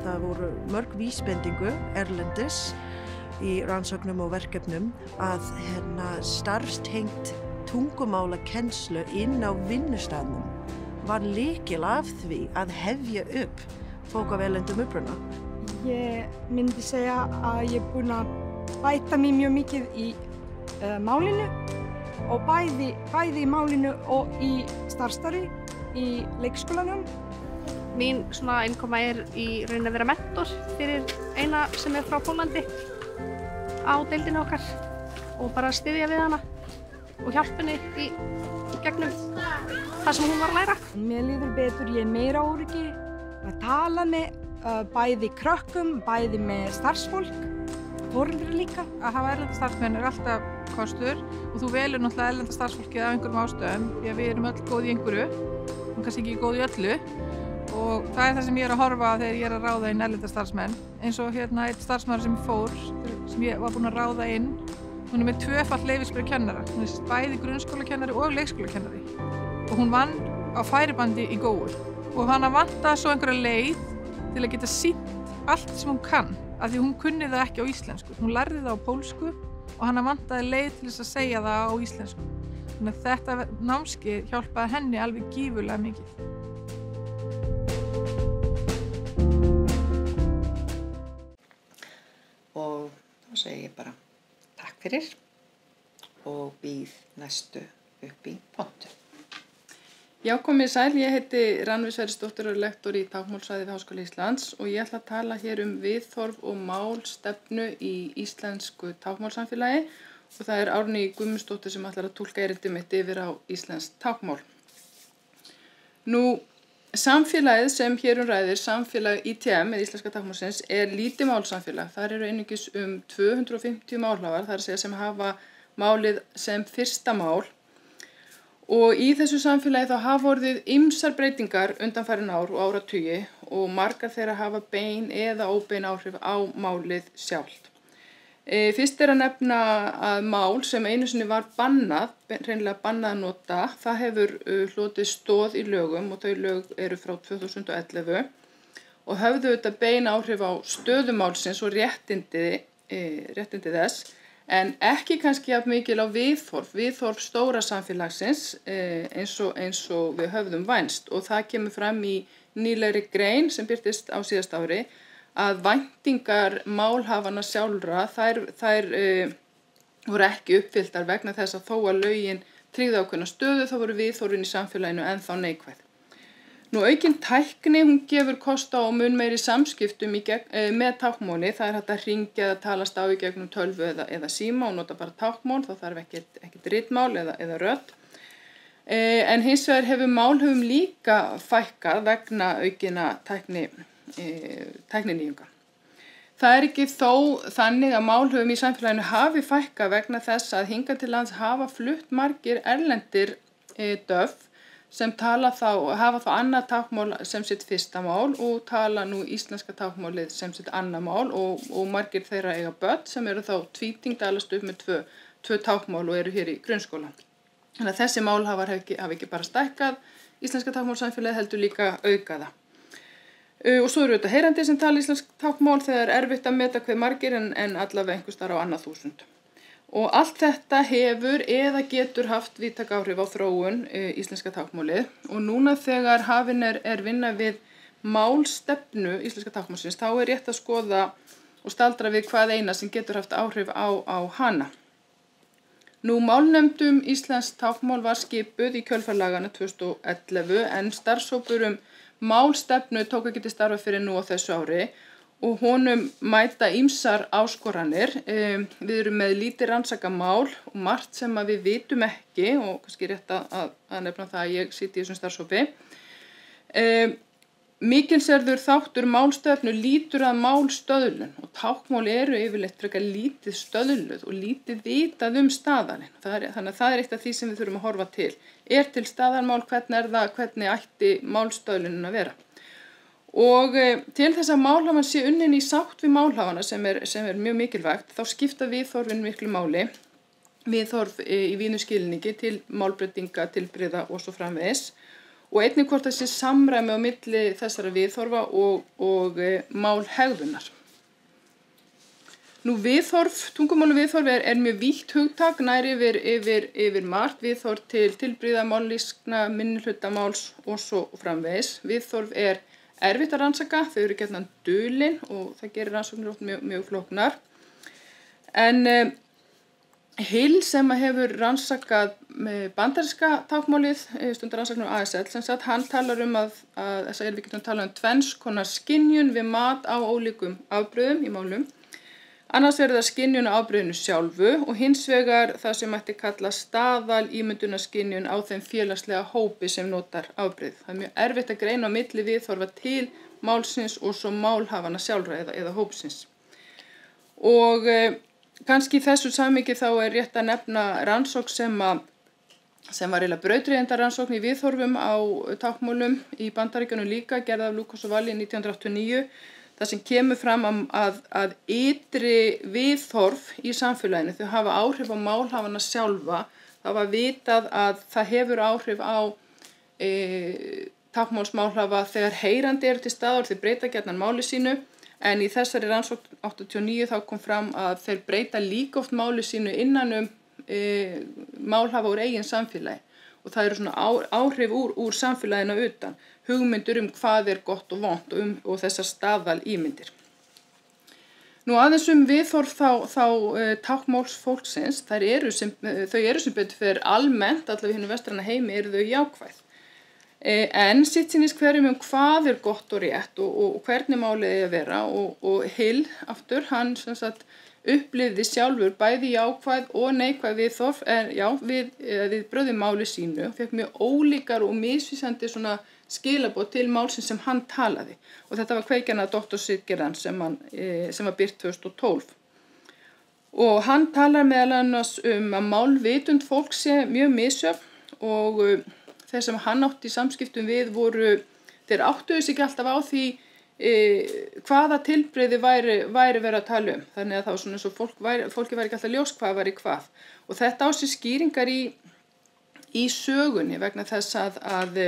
Það voru mörg vísbendingu erlendis í rannsóknum og verkefnum að starfstengt tungumálakennslu inn á vinnustaðnum var lykil af því að hefja upp fólk af erlendum uppruna. Ég myndi segja að ég búin að bæta mig mjög mikið í málinu og bæði í málinu og í starfsstarfi í leikskólanum. Mín innkoma í rauninni að vera mentor fyrir eina sem frá Pólandi á deildinni okkar og bara styðja við hana og hjálpa henni í gegnum það sem hún var að læra. Mér líður betur, ég meira öryggi að tala með bæði krökkum, bæði með starfsfólk, foreldrar líka. Að hafa erlenda starfsmenn alltaf kostur og þú velur náttúrulega erlenda starfsfólkið af einhverjum ástæðum því að við erum öll góð í einhverju, kannski ekki góð í öllu. og það það sem ég að horfa þegar ég að ráða inn erlenda starfsmenn. Eins og hérna einn starfsmaður sem fór, sem ég var búin að ráða inn, hún með 2-falt leyfisbréf kennara. Hún bæði grunnskólakennari og leikskólakennari. Og hún vann á færibandi í Góu. Og hana vantaði svo einhverja leið til að geta sýnt allt sem hún kann, af því hún kunni það ekki á íslensku. Hún lærði það á pólsku og hana vantaði leið til þess að segja það á íslensku. Þannig að þetta námskeið hjálpaði henni alveg gífurlega mikið. Og þá segi ég bara takk fyrir og býð næstu upp í pontu. Já, komið sæl, ég heiti Rannveig Sverrisdóttir og er lektor í táknmálsfræði við Háskóla Íslands og ég ætla að tala hér viðhorf og málstefnu í íslensku táknmálsamfélagi og það Árný Guðmundsdóttir sem ætlar að túlka erindi mitt yfir á íslenskt táknmál. Nú, samfélagið sem hér ræðir, samfélag ITM eða íslenska táknmálsins, lítið málsamfélag. Þar eru einungis 250 málhafar, það að segja sem hafa málið sem fyrsta mál. Og í þessu samfélagi þá hafa orðið ýmsar breytingar undanfarin ár og áratugi og margar þeirra hafa bein eða óbein áhrif á málið sjálft. Fyrst að nefna að mál sem einu sinni var bannað, hreinlega bannað að nota, það hefur hlotið stoð í lögum og þau lög eru frá 2011 og höfðu þetta bein áhrif á stöðumálsins og réttindi þess. En ekki kannski jafn mikil á viðhorf stóra samfélagsins eins og við höfðum vænst og það kemur fram í nýlegri grein sem birtist á síðasta ári að væntingar málhafana sjálfra þær voru ekki uppfylltar vegna þess að þó að lögin tryggðu ákveðna stöðu þá voru viðhorfin í samfélaginu ennþá neikvæð. Nú aukin tækni, hún gefur kost á mun meiri samskiptum með táknmáli. Það hægt að hringja eða talast á í gegnum tölvu eða síma og nota bara táknmál, þá þarf ekkert ritmál eða rödd. En hins vegar hefur málhöfum líka fækkað vegna aukina tækninýjunga. Það ekki þó þannig að málhöfum í samfélaginu hafi fækkað vegna þess að hingað til lands hafa flutt margir erlendir döf sem hafa þá annað táknmál sem sitt fyrsta mál og tala nú íslenska táknmálið sem sitt annað mál og margir þeirra eiga börn sem eru þá tvítyngd alast upp með tvö táknmál og eru hér í grunnskóla. Þannig að þessi málhafar hafa ekki bara stækkað íslenska táknmálsamfélagið heldur líka aukað það. Og svo eru þetta heyrandi sem tala íslensk táknmál þegar erfitt að meta hve margir en allavega einhvers staðar á annað 1000. Og allt þetta hefur eða getur haft víðtæk áhrif á þróun íslenska táknmálið og núna þegar hafin vinna við málstefnu íslenska táknmálsins þá rétt að skoða og staldra við hvað eina sem getur haft áhrif á hana. Nú málnefndum íslenskt táknmál var skipuð í kjölfarlagana 2011 en starfshópur málstefnu tók ekki til starfa fyrir nú á þessu ári. Og honum mæta ýmsar áskoranir. Við erum með lítið rannsakað mál og margt sem að við vitum ekki og kannski rétt að nefna það að ég siti í þessum starfshópi. Mikilsverður þáttur málstefnu lítur að málstöðlun og táknmál eru yfirleitt frekar lítið stöðluð og lítið vitað staðarinn. Þannig að það eitt af því sem við þurfum að horfa til. Til staðarmál, hvernig ætti málstöðlunin að vera? Og til þess að málhafan sé unnin í sátt við málhafana sem er mjög mikilvægt, þá skipta viðhorfin miklu máli, viðhorf í víðum skilningi til málbreytinga, tilbrigða og svo framvegis. Og einnig hvort það sé samræmi á milli þessara viðhorfa og málhegðunar. Nú tungumálaviðhorf er mjög vítt hugtak, nær yfir margt, viðhorf til tilbrigða, mállýskna, minnihlutamáls og svo framvegis. Viðhorf erfitt að rannsaka, þau eru gjarnan dulin og það gerir rannsóknir oft mjög flóknar. En Hill sem hefur rannsakað bandaríska táknmálið, stundar rannsóknir á ASL, sem sagt hann talar við getum talað tvenns konar skynjun við mat á ólíkum afbrigðum í málum. Annars það skynjun á afbrigðinu sjálfu og hins vegar það sem mætti kalla staðal ímyndunarskynjun á þeim félagslega hópi sem notar afbrigð. Það mjög erfitt að greina á milli viðhorfa til málsins og svo málhafana sjálfra eða hópsins. Og kannski í þessu samhengi þá rétt að nefna rannsókn sem að sem var eiginlega brautryðjendarannsókn í viðhorfum á táknmálum í Bandaríkjunum líka, gerð af Lucas og Valli 1989, það sem kemur fram að ytri viðhorf í samfélaginu, þau hafa áhrif á málhafana sjálfa. Það var vitað að það hefur áhrif á táknmálsmálhafa þegar heyrandi eru til staðar, þeir breyta gjarnan máli sínu, en í þessari rannsókn 89 þá kom fram að þeir breyta líka oft máli sínu innan málhafa úr eigin samfélagi, og það eru svona áhrif úr samfélaginu utan, hugmyndur hvað er gott og vont og þessar staðalímyndir. Nú aðeins viðhorf þá táknmálsfólksins, þau eru sem betur fyrir almennt, allavega í hinu vestræna heimi, eru þau jákvæð. En sitt sýnist hverjum hvað er gott og rétt og hvernig málið er að vera, og Hill aftur, hann sem sagt upplifði sjálfur bæði jákvæð og neikvæð viðhorf við bröði máli sínu, fekk mjög ólíkar og misvísandi svona skilaboð til málsins sem hann talaði, og þetta var kveikjan að doktorsritgerðan sem var birt 2012. Og hann talar meðal annars að málvitund fólk sé mjög misjöfn, og þeir sem hann átti í samskiptum við þeir áttuðu sig ekki alltaf á því hvaða tilbrigði væri verið að tala Þannig að það var svona eins og fólki væri ekki alltaf ljós hvað var í hvað. Og þetta á sér skýringar í sögunni vegna þess að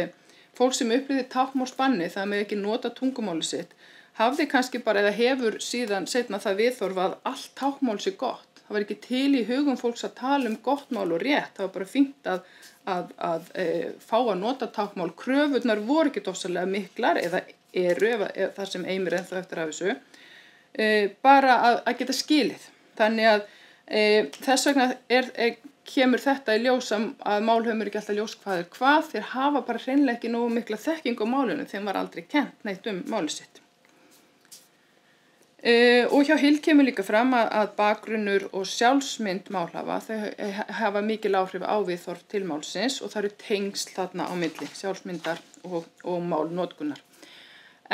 fólk sem upplifði táknmálsbanni, það með ekki nota tungumáli sitt, hafði kannski bara eða hefur síðan seinna það viðhorf að allt táknmál sé gott. Það var ekki til í hugum fólks að tala gott mál og rétt. Það var bara fínt að fá að nota táknmál. Kröfurnar voru ekki ofsalega miklar eða þar sem eimir ennþá eftir af þessu, bara að geta skilið. Þannig að þess vegna kemur þetta í ljós að málhöfum ekki alltaf ljós hvað er hvað, þeir hafa bara hreinlega ekki nógu mikla þekking á málinu, þeim var aldrei kennt neitt málið sitt. Og hjá Hill kemur líka fram að bakgrunnur og sjálfsmynd málhafa, þau hafa mikil áhrif á viðhorf til málsins, og það eru tengsl þarna á milli, sjálfsmyndar og málnotkunar.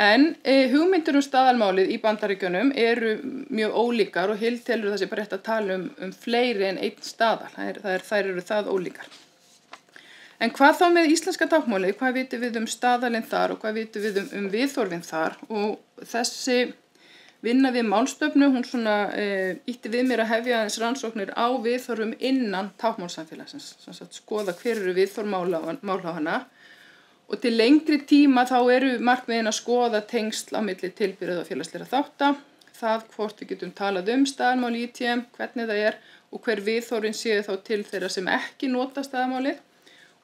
En hugmyndir staðalmálið í Bandaríkjunum eru mjög ólíkar, og Hill telur það sé bara rétt að tala fleiri en einn staðal. Þær eru það ólíkar. En hvað þá með íslenska táknmálið? Hvað vitum við staðalinn þar og hvað vitum við viðhorfin þar? Og þessi vinna við málstefnu, hún svona ýtti við mér að hefja aðeins rannsóknir á viðhorfum innan táknmálssamfélagsins. Skoða hver eru viðhorf málhafana. Og til lengri tíma þá eru markmiðin að skoða tengsl á milli tilbyrða og félagslegra þátta, það hvort við getum talað staðalmál í ITM, hvernig það er og hver viðhorfin séu þá til þeirra sem ekki nota staðalmálið,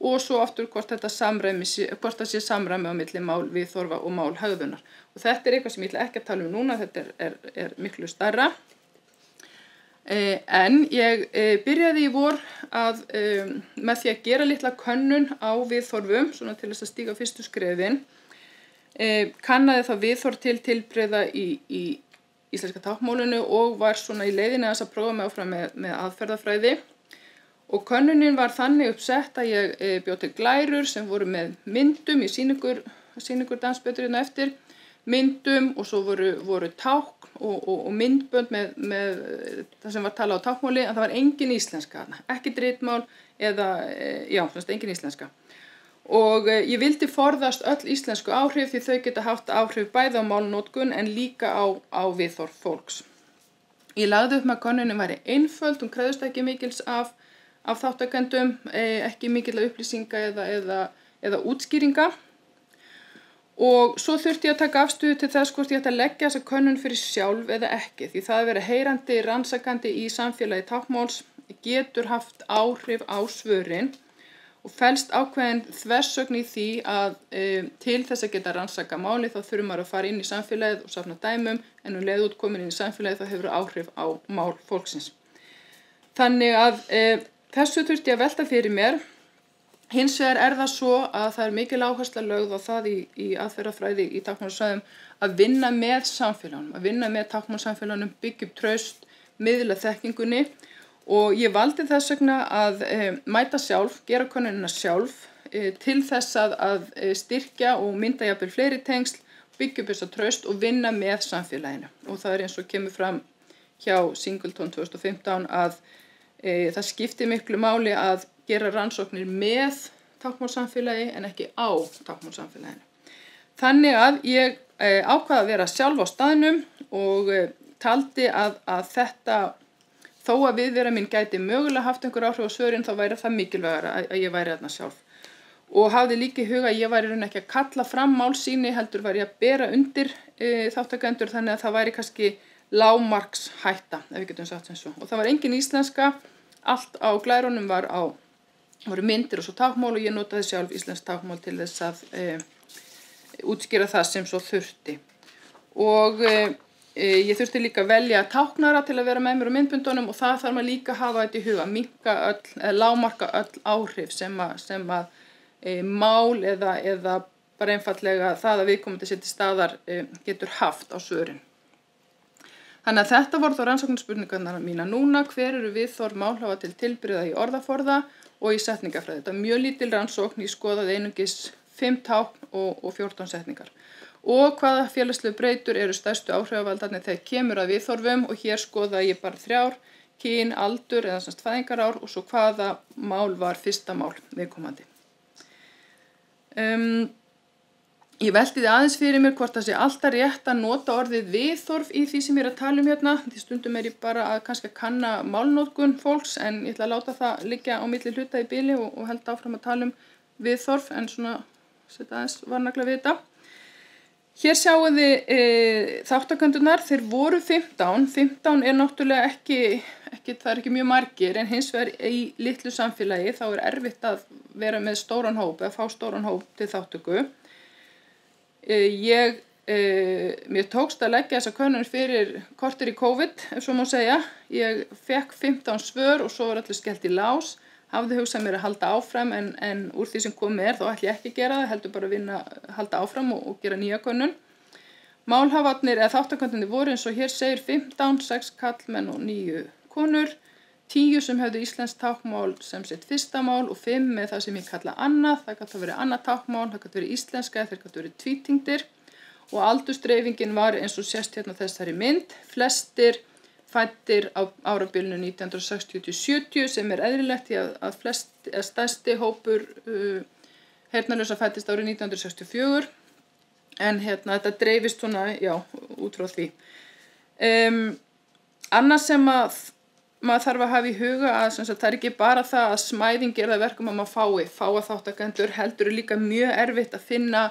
og svo aftur hvort það sé samræmi á milli málviðhorfa og málhegðunar. Og þetta eitthvað sem ég ætla ekki að tala núna, þetta er miklu stærra. En ég byrjaði í vor með því að gera litla könnun á viðhorfum, svona til þess að stíga fyrstu skrefin, kannaði þá viðhorf til tilbrigða í íslenska táknmálinu og var svona í leiðinni að prófa mig áfram með aðferðafræði. Og könnunin var þannig uppsett að ég bjó til glærur sem voru með myndum, í sýningur dansbeturinn eftir, myndum, og svo voru tákn og myndbönd með það sem var talað á táknmáli, en það var engin íslenska, ekki ritmál engin íslenska. Og ég vildi forðast öll íslensku áhrif því þau geta haft áhrif bæði á málnotkun en líka á viðhorf fólks. Ég lagði upp með að könnunin væri einföld, hún krefðist ekki mikils af þáttakendum, ekki mikil upplýsinga eða útskýringa. Og svo þurfti ég að taka afstöðu til þess hvort ég ætti að leggja þessa könnun fyrir sjálf eða ekki, því það að vera heyrandi, rannsakandi í samfélagi táknmáls getur haft áhrif á svörin og felst ákveðin þversögn í því að til þess að geta rannsaka máli þá þurfum maður að fara inn í samfélagið og safna dæmum, en leið út komin inn í samfélagið þá hefur áhrif á mál fólksins. Þannig að þessu þurfti ég að velta fyrir mér. Hins vegar það svo að það mikil áhersla lögð á það í aðferðafræði í táknmálsfræðum að vinna með samfélagunum, að vinna með táknmálssamfélagunum, byggja upp traust, miðla þekkingunni, og ég valdi þess vegna að mæta sjálf, gera könnunina sjálf til þess að styrkja og mynda jafnvel fleiri tengsl, byggja upp þessa traust og vinna með samfélaginu. Og það eins og kemur fram hjá Singleton 2015 að það skiptir miklu máli að gera rannsóknir með táknmálssamfélagi en ekki á táknmálssamfélaginu. Þannig að ég ákvað að vera sjálf á staðnum og taldi að þetta, þó að viðvera mín gæti mögulega haft einhver áhrif á svörin, þá væri það mikilvægara að ég væri þarna sjálf. Og hafði líka í huga að ég væri ekki að kalla fram málsýni, heldur væri ég að bera undir þáttakendur, þannig að það væri kannski lágmarks hætta, ef við getum sagt sem svo. Og það var engin íslenska, allt á glærunum voru myndir og svo táknmál og ég notaði sjálf íslensk táknmál til þess að útskýra það sem svo þurfti. Og ég þurfti líka að velja táknara til að vera með mér á myndböndunum og það þarf maður líka að hafa þetta í huga, minnka lágmarka öll áhrif sem að mál eða bara einfallega það að viðkomandi setja staðar getur haft á svörin. Þannig að þetta voru þá rannsóknarspurningarnar mína núna, hver eru viðhorf málhafa til tilbrigða í orðaforða og í setningafræði. Þetta er mjög lítil rannsókn, ég skoðaði einungis 5 tákn og 14 setningar. Og hvaða félagslegu breytur eru stærstu áhrifavaldarnir þegar kemur að viðhorfum og hér skoðaði ég bara 3, kyn, aldur eða semst fæðingarár og svo hvaða mál var fyrsta mál viðkomandi. Ég velti því aðeins fyrir mér hvort það sé alltaf rétt að nota orðið viðhorf í því sem ég er að tala um hérna. Því stundum er ég bara að kannski kanna málnotkun fólks en ég ætla að láta það liggja á milli hluta í bili og held áfram að tala um viðhorf en svona setja aðeins varnagla við þetta. Hér sjáum þið þáttakendurnar, þeir voru 15. 15 er náttúrulega það er ekki mjög margir en hins vegar í litlu samfélagi þá er erfitt að vera með stóran hóp eða fá stóran hóp til þáttöku. Mér tókst að leggja þessa könnun fyrir korter í COVID, ef svo má segja. Ég fekk 15 svör og svo var allir skellt í lás. Hafði hugsað mér að halda áfram en úr því sem komið þá ætla ég ekki að gera það, heldur bara að halda áfram og gera nýja könnun. Málhafarnir eða þáttakendurnir voru eins og hér segir 15, 6 karlmenn og 9 konur. 10 sem höfðu íslenskt táknmál sem sitt fyrsta mál og 5 með það sem ég kalla annað. Það gat að vera annað táknmál, það gat að vera íslenska, þeir gat að vera tvítyngdir. Og aldursdreifingin var eins og sést hérna þessari mynd. Flestir fæddir á árabilinu 1960-70 sem er eðlilegt í að stærsti hópur heyrnarlausra fæddist árið 1964. En hérna þetta dreifist svona, út frá því. Annars sem maður þarf að hafa í huga að það er ekki bara það að smæðing gera verkum að maður fái þáttakendur, heldur líka mjög erfitt að finna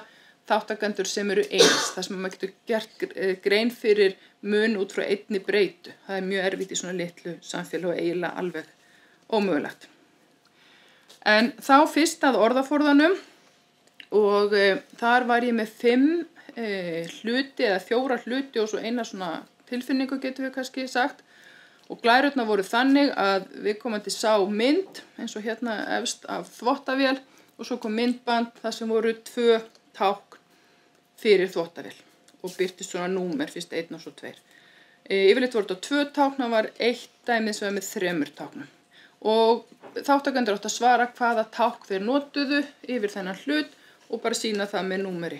þáttakendur sem eru eins, þar sem maður getur gert grein fyrir mun út frá einni breytu. Það er mjög erfitt í svona litlu samfélag og eiginlega alveg ómögulegt. En þá fyrst að orðaforðanum og þar var ég með 5 hluti eða 4 hluti og svo eina svona tilfinningu getum við kannski sagt. Og glærurnar voru þannig að viðkomandi sá mynd, eins og hérna efst af þvottavél og svo kom myndband þar sem voru 2 tákn fyrir þvottavél og birtist svona númer, fyrst 1 og svo 2. Yfirleitt voru þetta 2 tákn, það var 1 dæmið sem var með 3 táknum. Og þáttakendur átt að svara hvaða tákn þeir notuðu yfir þennan hlut og bara sýna það með númeri.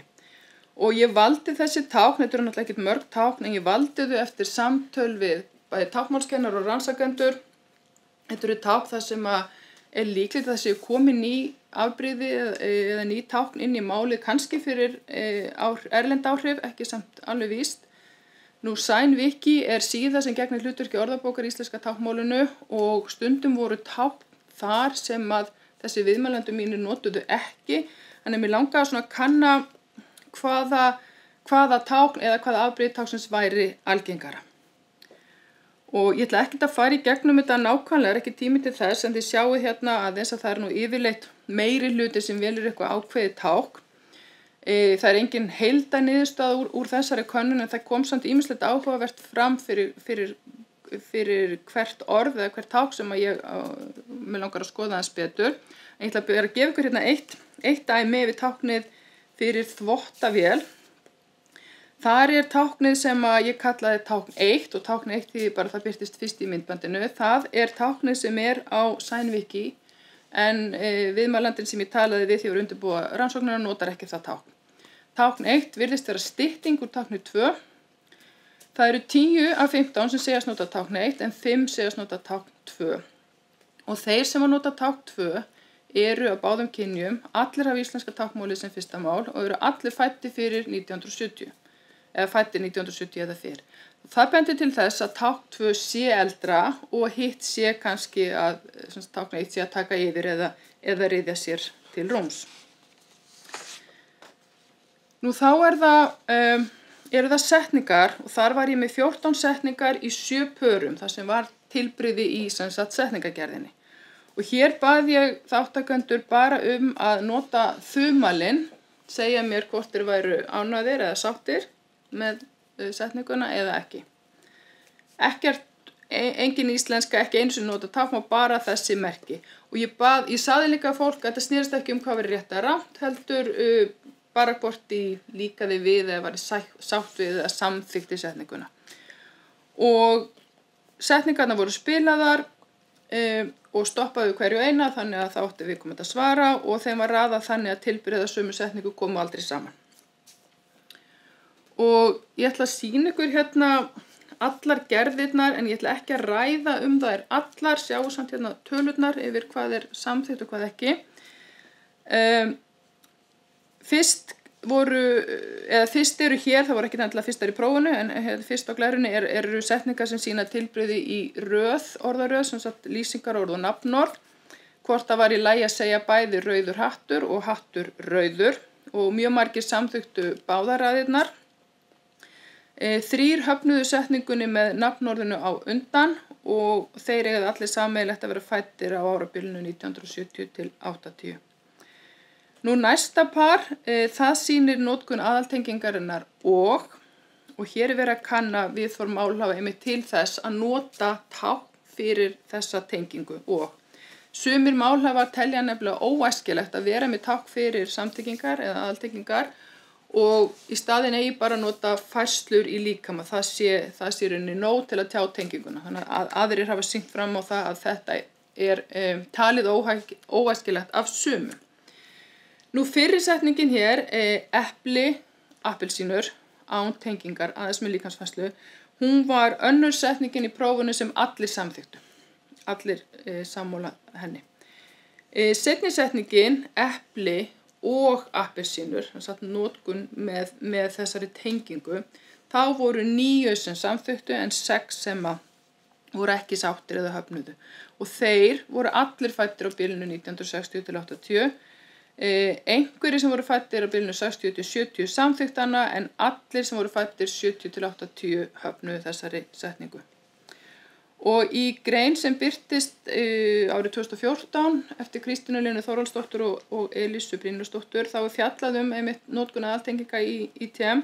Og ég valdi þessi tákn, þetta eru náttúrulega ekkert mörg tákn, en ég valdi þau eftir samtöl við bæði táknmálskennar og rannsakendur. Þetta eru tákn þar sem er líklegt að það séu komin ný afbrigði eða ný tákn inn í málið, kannski fyrir erlend áhrif, ekki samt alveg víst. Nú SignWiki er síða sem gegnir hlutverki orðabókar íslenska táknmálinu og stundum voru tákn þar sem að þessi viðmælendur mínir notuðu ekki. Þannig mér langaði svona að kanna hvaða tákn eða hvaða afbrigði táknsins væri algengara. Og ég ætla ekkert að fara í gegnum þetta nákvæmlega, ekki tími til þess, en þið sjáu hérna aðeins að það er nú yfirleitt meiri hluti sem velur eitthvað ákveðið tákn. Það er engin heildarniðurstaða úr þessari könnun en það kom samt ýmislegt áhugavert fram fyrir hvert orð eða hvert tákn sem mig langar að skoða aðeins betur. En ég ætla að gefa ykkur hérna eitt dæmi við táknið fyrir þvottavél. Þar er táknið sem ég kallaði tákn 1 og tákn 1 því bara það birtist fyrst í myndbandinu. Það er táknið sem er á SignWiki en viðmælandinn sem ég talaði við því að undirbúa rannsóknina notar ekki það tákn. Tákn 1 virðist vera stytting úr tákni 2. Það eru 10 af 15 sem segjast nota tákn 1 en 5 segjast nota tákn 2. og þeir sem að nota tákn 2 eru á báðum kynjum, allir hafa íslenska táknmálið sem fyrsta mál og eru allir fæddir fyrir 1970, eða fæddir 1970 eða fyrr. Það bendir til þess að tákn 2 sé eldra og hitt sé kannski að tákn 1 sé að taka yfir eða ryðja sér til rúms. Nú þá eru það setningar og þar var ég með 14 setningar í 7 pörum, það sem var tilbrigði í setningagerðinni. Og hér bað ég þátttakendur bara að nota þumalinn, segja mér hvort þeir væru ánægðir eða sáttir með setninguna eða ekki. Engin íslenska, ekki einu sinni nota táknmál, bara þessi merki. Og ég sagði líka fólk að þetta snerist ekki um hvað verið rétt eða rangt, heldur bara hvort í líkaði við eða var sátt við eða samþykkti setninguna. Og setningarnar voru spilaðar og stoppaðu hverju eina þannig að það átti viðkomandi að svara og þeim var raðað þannig að tilbyrða sömu setningu komu aldrei saman. Og ég ætla að sýna ykkur hérna allar gerðirnar en ég ætla ekki að ræða þær allar, sjáu samt hérna tölurnar yfir hvað samþykkt og hvað ekki. Fyrst eru hér, það voru ekki nefnilega fyrstar í prófunu, en fyrst á glærunni eru setningar sem sýna tilbrigði í orðaröð, sem sagt lýsingarorð og nafnorð, hvort það var í lagi að segja bæði rauður hattur og hattur rauður og mjög margir samþykktu báðaraðirnar. 3 höfnuðu setningunni með nafnorðinu á undan og þeir eiga allir sameiginlegt að vera fæddir á árabilinu 1970 til 80. Nú næsta par, það sýnir notkun aðaltengingarinnar og hér verið að kanna viðhorf málhafa einmitt til þess að nota tákn fyrir þessa tengingu og. Sumir málhafar telja nefnilega óæskilegt að vera með tákn fyrir samtengingar eða aðaltengingar og í staðinn eigi bara að nota færslur í líkama, það sé rauninni nóg til að tjá tenginguna. Þannig að aðrir hafa sýnt fram á það að þetta talið óæskilegt af sumum. Nú fyrri setningin hér, epli, appelsínur, án tengingar, aðeins með líkamsfærslu, hún var önnur setningin í prófunu sem allir samþykktu, allir sammála henni. Seinni setningin, epli og appelsínur, notkun með þessari tengingu, þá voru 9 sem samþykktu en 6 sem voru ekki sáttir eða höfnuðu. Og þeir voru allir fæddir á bilinu 1960 til 80. Einhverjir sem voru fæddir á bilinu 60 til 70 samþykktanna en allir sem voru fæddir 70 til 80 höfnuðu þessari setningu. Og í grein sem birtist árið 2014 eftir Kristínu Lenu Þorvaldsdóttur og Elísu Brynjólfsdóttur þá fjallað einmitt notkun aðaltenginga í ITM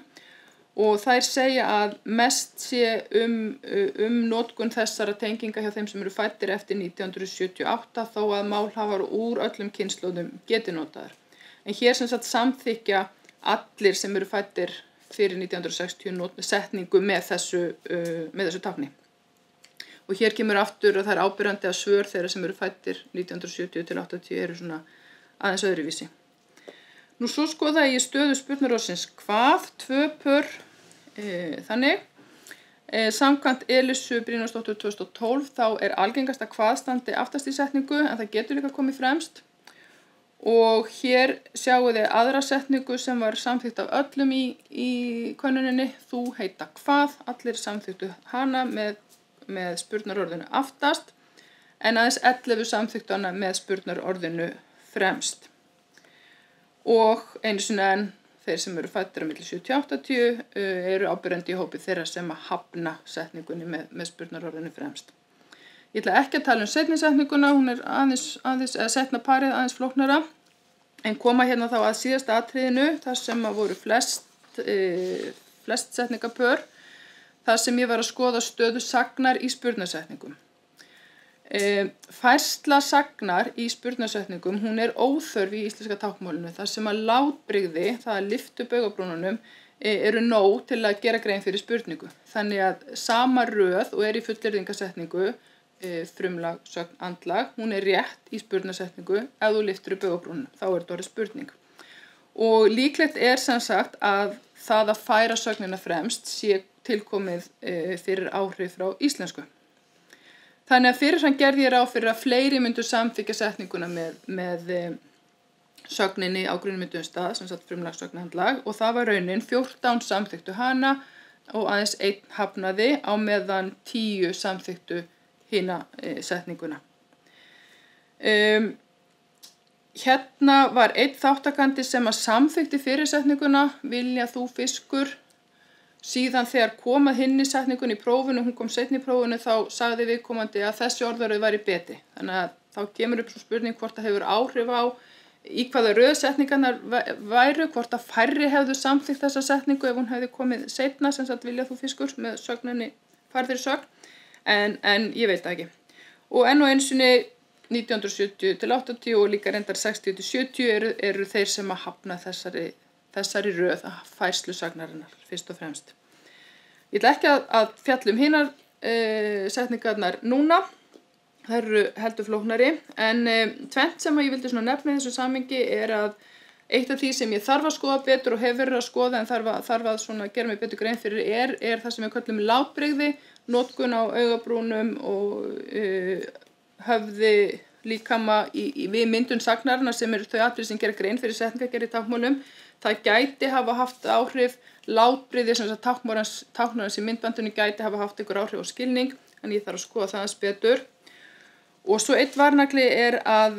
og þær segja að mest sé notkun þessara tenginga hjá þeim sem eru fæddir eftir 1978 þó að málhafar úr öllum kynslóðum geti notaðar. En hér sem sagt samþykja allir sem eru fæddir fyrir 1960 setningu með þessu tákni. Og hér kemur aftur að það ábyrjandi að svör þeirra sem eru fæddir 1970 til 80 eru svona aðeins öðruvísi. Nú svo skoðaði ég stöðu spurnarorðsins hvað, 2 pör, þannig. Samkvæmt Elísu Brynjólfsdóttur 2012 þá algengasta hvað standi aftast í setningu en það getur líka komið fremst. Og hér sjáum við aðra setningu sem var samþykkt af öllum í könnuninni, þú heita hvað, allir samþykktu hana með spurnarorðinu aftast en aðeins 11 samþykktanna með spurnarorðinu fremst. Og einu sinni en þeir sem eru fæddir á milli 70-80 eru ábyrjandi í hópi þeirra sem að hafna setningunni með spurnarorðinu fremst. Ég ætla ekki að tala seinni setninguna, hún aðeins setna parið aðeins flóknara en koma hérna þá að síðasta atriðinu þar sem að voru flest setningapör þar sem ég var að skoða stöðu sagnar í spurnarsetningum. Færsla sagnar í spurnarsetningum, hún óþörf í íslenska táknmálinu þar sem að látbrigði, það að lyftu baugabrúnunum, eru nóg til að gera grein fyrir spurningu. Þannig að sama röð og í fullyrðingasetningu, frumlag, sögn, andlag, hún rétt í spurnarsetningu ef þú lyftur baugabrúnunum, þá þetta orðið spurning. Og líklegt sem sagt að það að færa sögnina fremst sé tilkomið fyrir áhrif frá íslensku. Þannig að fyrir hann gerði ég ráð fyrir að fleiri myndu samþykja setninguna með sögninni á grunnmynduðum stað, sem sagt frumlagsögnhandlag, og það var raunin 14 samþyktu hana og aðeins 1 hafnaði á meðan 10 samþyktu hina setninguna. Hérna var einn þáttakandi sem að samþykti fyrir setninguna, vilja þú fiskur. Síðan þegar kom að hinni setningunni í prófinu, hún kom seinni í prófinu, þá sagði viðkomandi að þessi orðaröð væri betri. Þannig að þá kemur upp svo spurning hvort það hefur áhrif á í hvaða röðsetningarnar væru, hvort að færri hefðu samþykkt þessa setningu ef hún hefði komið seinna, sem sagt vilja þú fiskur með sögninni færðir sögn, en ég veit það ekki. Og enn og einu sinni 1970 til 80 og líka reyndar 60 til 70 eru þeir sem að hafna þessari röð færslu sagnarinnar fyrst og fremst. Ég ætla ekki að fjalla hinar setningarnar núna, það eru heldur flóknari, en tvennt sem ég vildi svona nefna í þessu samhengi að eitt af því sem ég þarf að skoða betur og hef verið að skoða en þarf að svona gera mig betur grein fyrir það sem við köllum látbrigði, notkun á augabrúnum og höfði líkama við myndun sagnarna sem eru þau atriði sem gera grein fyrir setningagerð í táknmálum. Það gæti hafa haft áhrif, látbrigði sem táknarans í myndbandinu gæti hafa haft einhver áhrif á skilning, en ég þarf að skoða það aðeins betur. Og svo einn varnagli að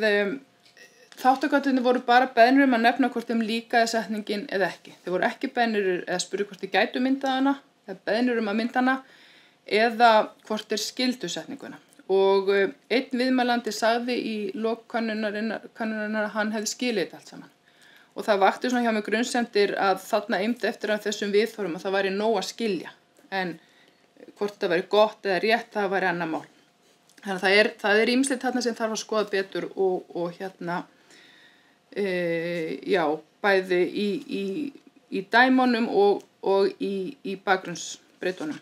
þáttakandarnir voru bara beðnir að nefna hvort þeim líkaði setningin eða ekki. Þeir voru ekki beðnir að spyrja hvort þeir gætu myndað hana, eða beðnir að mynda hana, eða hvort þeir skildu setninguna. Og einn viðmælandi sagði í lok könnunarinnar að hann hefði skilið þetta allt saman. Og það vakti svona hjá mig grunnsemdir að þarna eymdi eftir að þessum viðhorfum að það væri nóg að skilja. En hvort það væri gott eða rétt, það væri annað mál. Þannig að það er ýmislegt þarna sem þarf að skoða betur og hérna, bæði í dæmunum og í bakgrunnsbreytunum.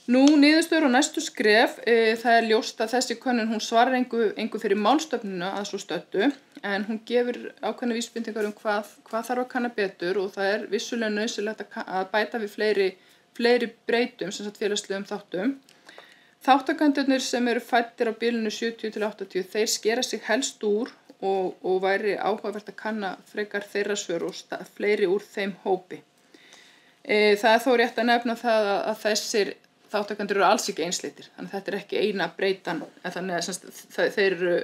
Nú, niðurstöður og næstu skref, það er ljóst að þessi könnun, hún svarar engu fyrir málstefnuna að svo stöddu, en hún gefur ákveðna vísbendingar hvað þarf að kanna betur og það er vissulega nauðsynlegt að bæta við fleiri breytum, sem sagt félagslegum þáttum. Þáttakandurnir sem eru fæddir á bilinu 70 til 80, þeir skera sig helst úr og væri áhugavert að kanna frekar þeirra svör og fleiri úr þeim hópi. Það er þó rétt að nefna það að þessir þáttakandur eru alls ekki einsleitir, þannig að þetta er ekki eina breytan, en þannig að þeir eru,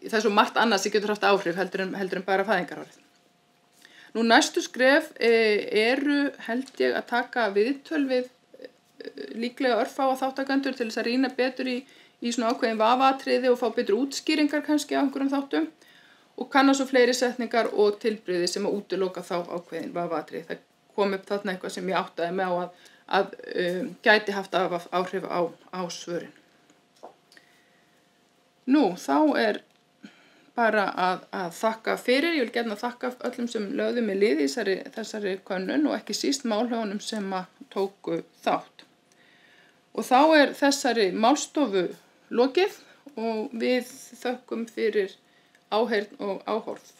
það er svo margt annað sem getur haft áhrif heldur en bara fæðingarárið. Nú næstu skref eru held ég að taka viðtöl við líklega örfáa þáttakandur til þess að rýna betur í svona ákveðin vafaatriði og fá betur útskýringar kannski á einhverjum þáttum og kanna svo fleiri setningar og tilbrigði sem að útiloka þá ákveðin vafaatriði. Það kom upp þarna eitthvað sem ég áttaði mig á að gæti haft áhrif á svörin. Nú, þá er bara að þakka fyrir. Ég vil gjarna þakka öllum sem lögðu mig lið í þessari könnun og ekki síst málhöfunum sem tóku þátt. Og þá er þessari málstofu lokið og við þökkum fyrir áheyrn og áhorf.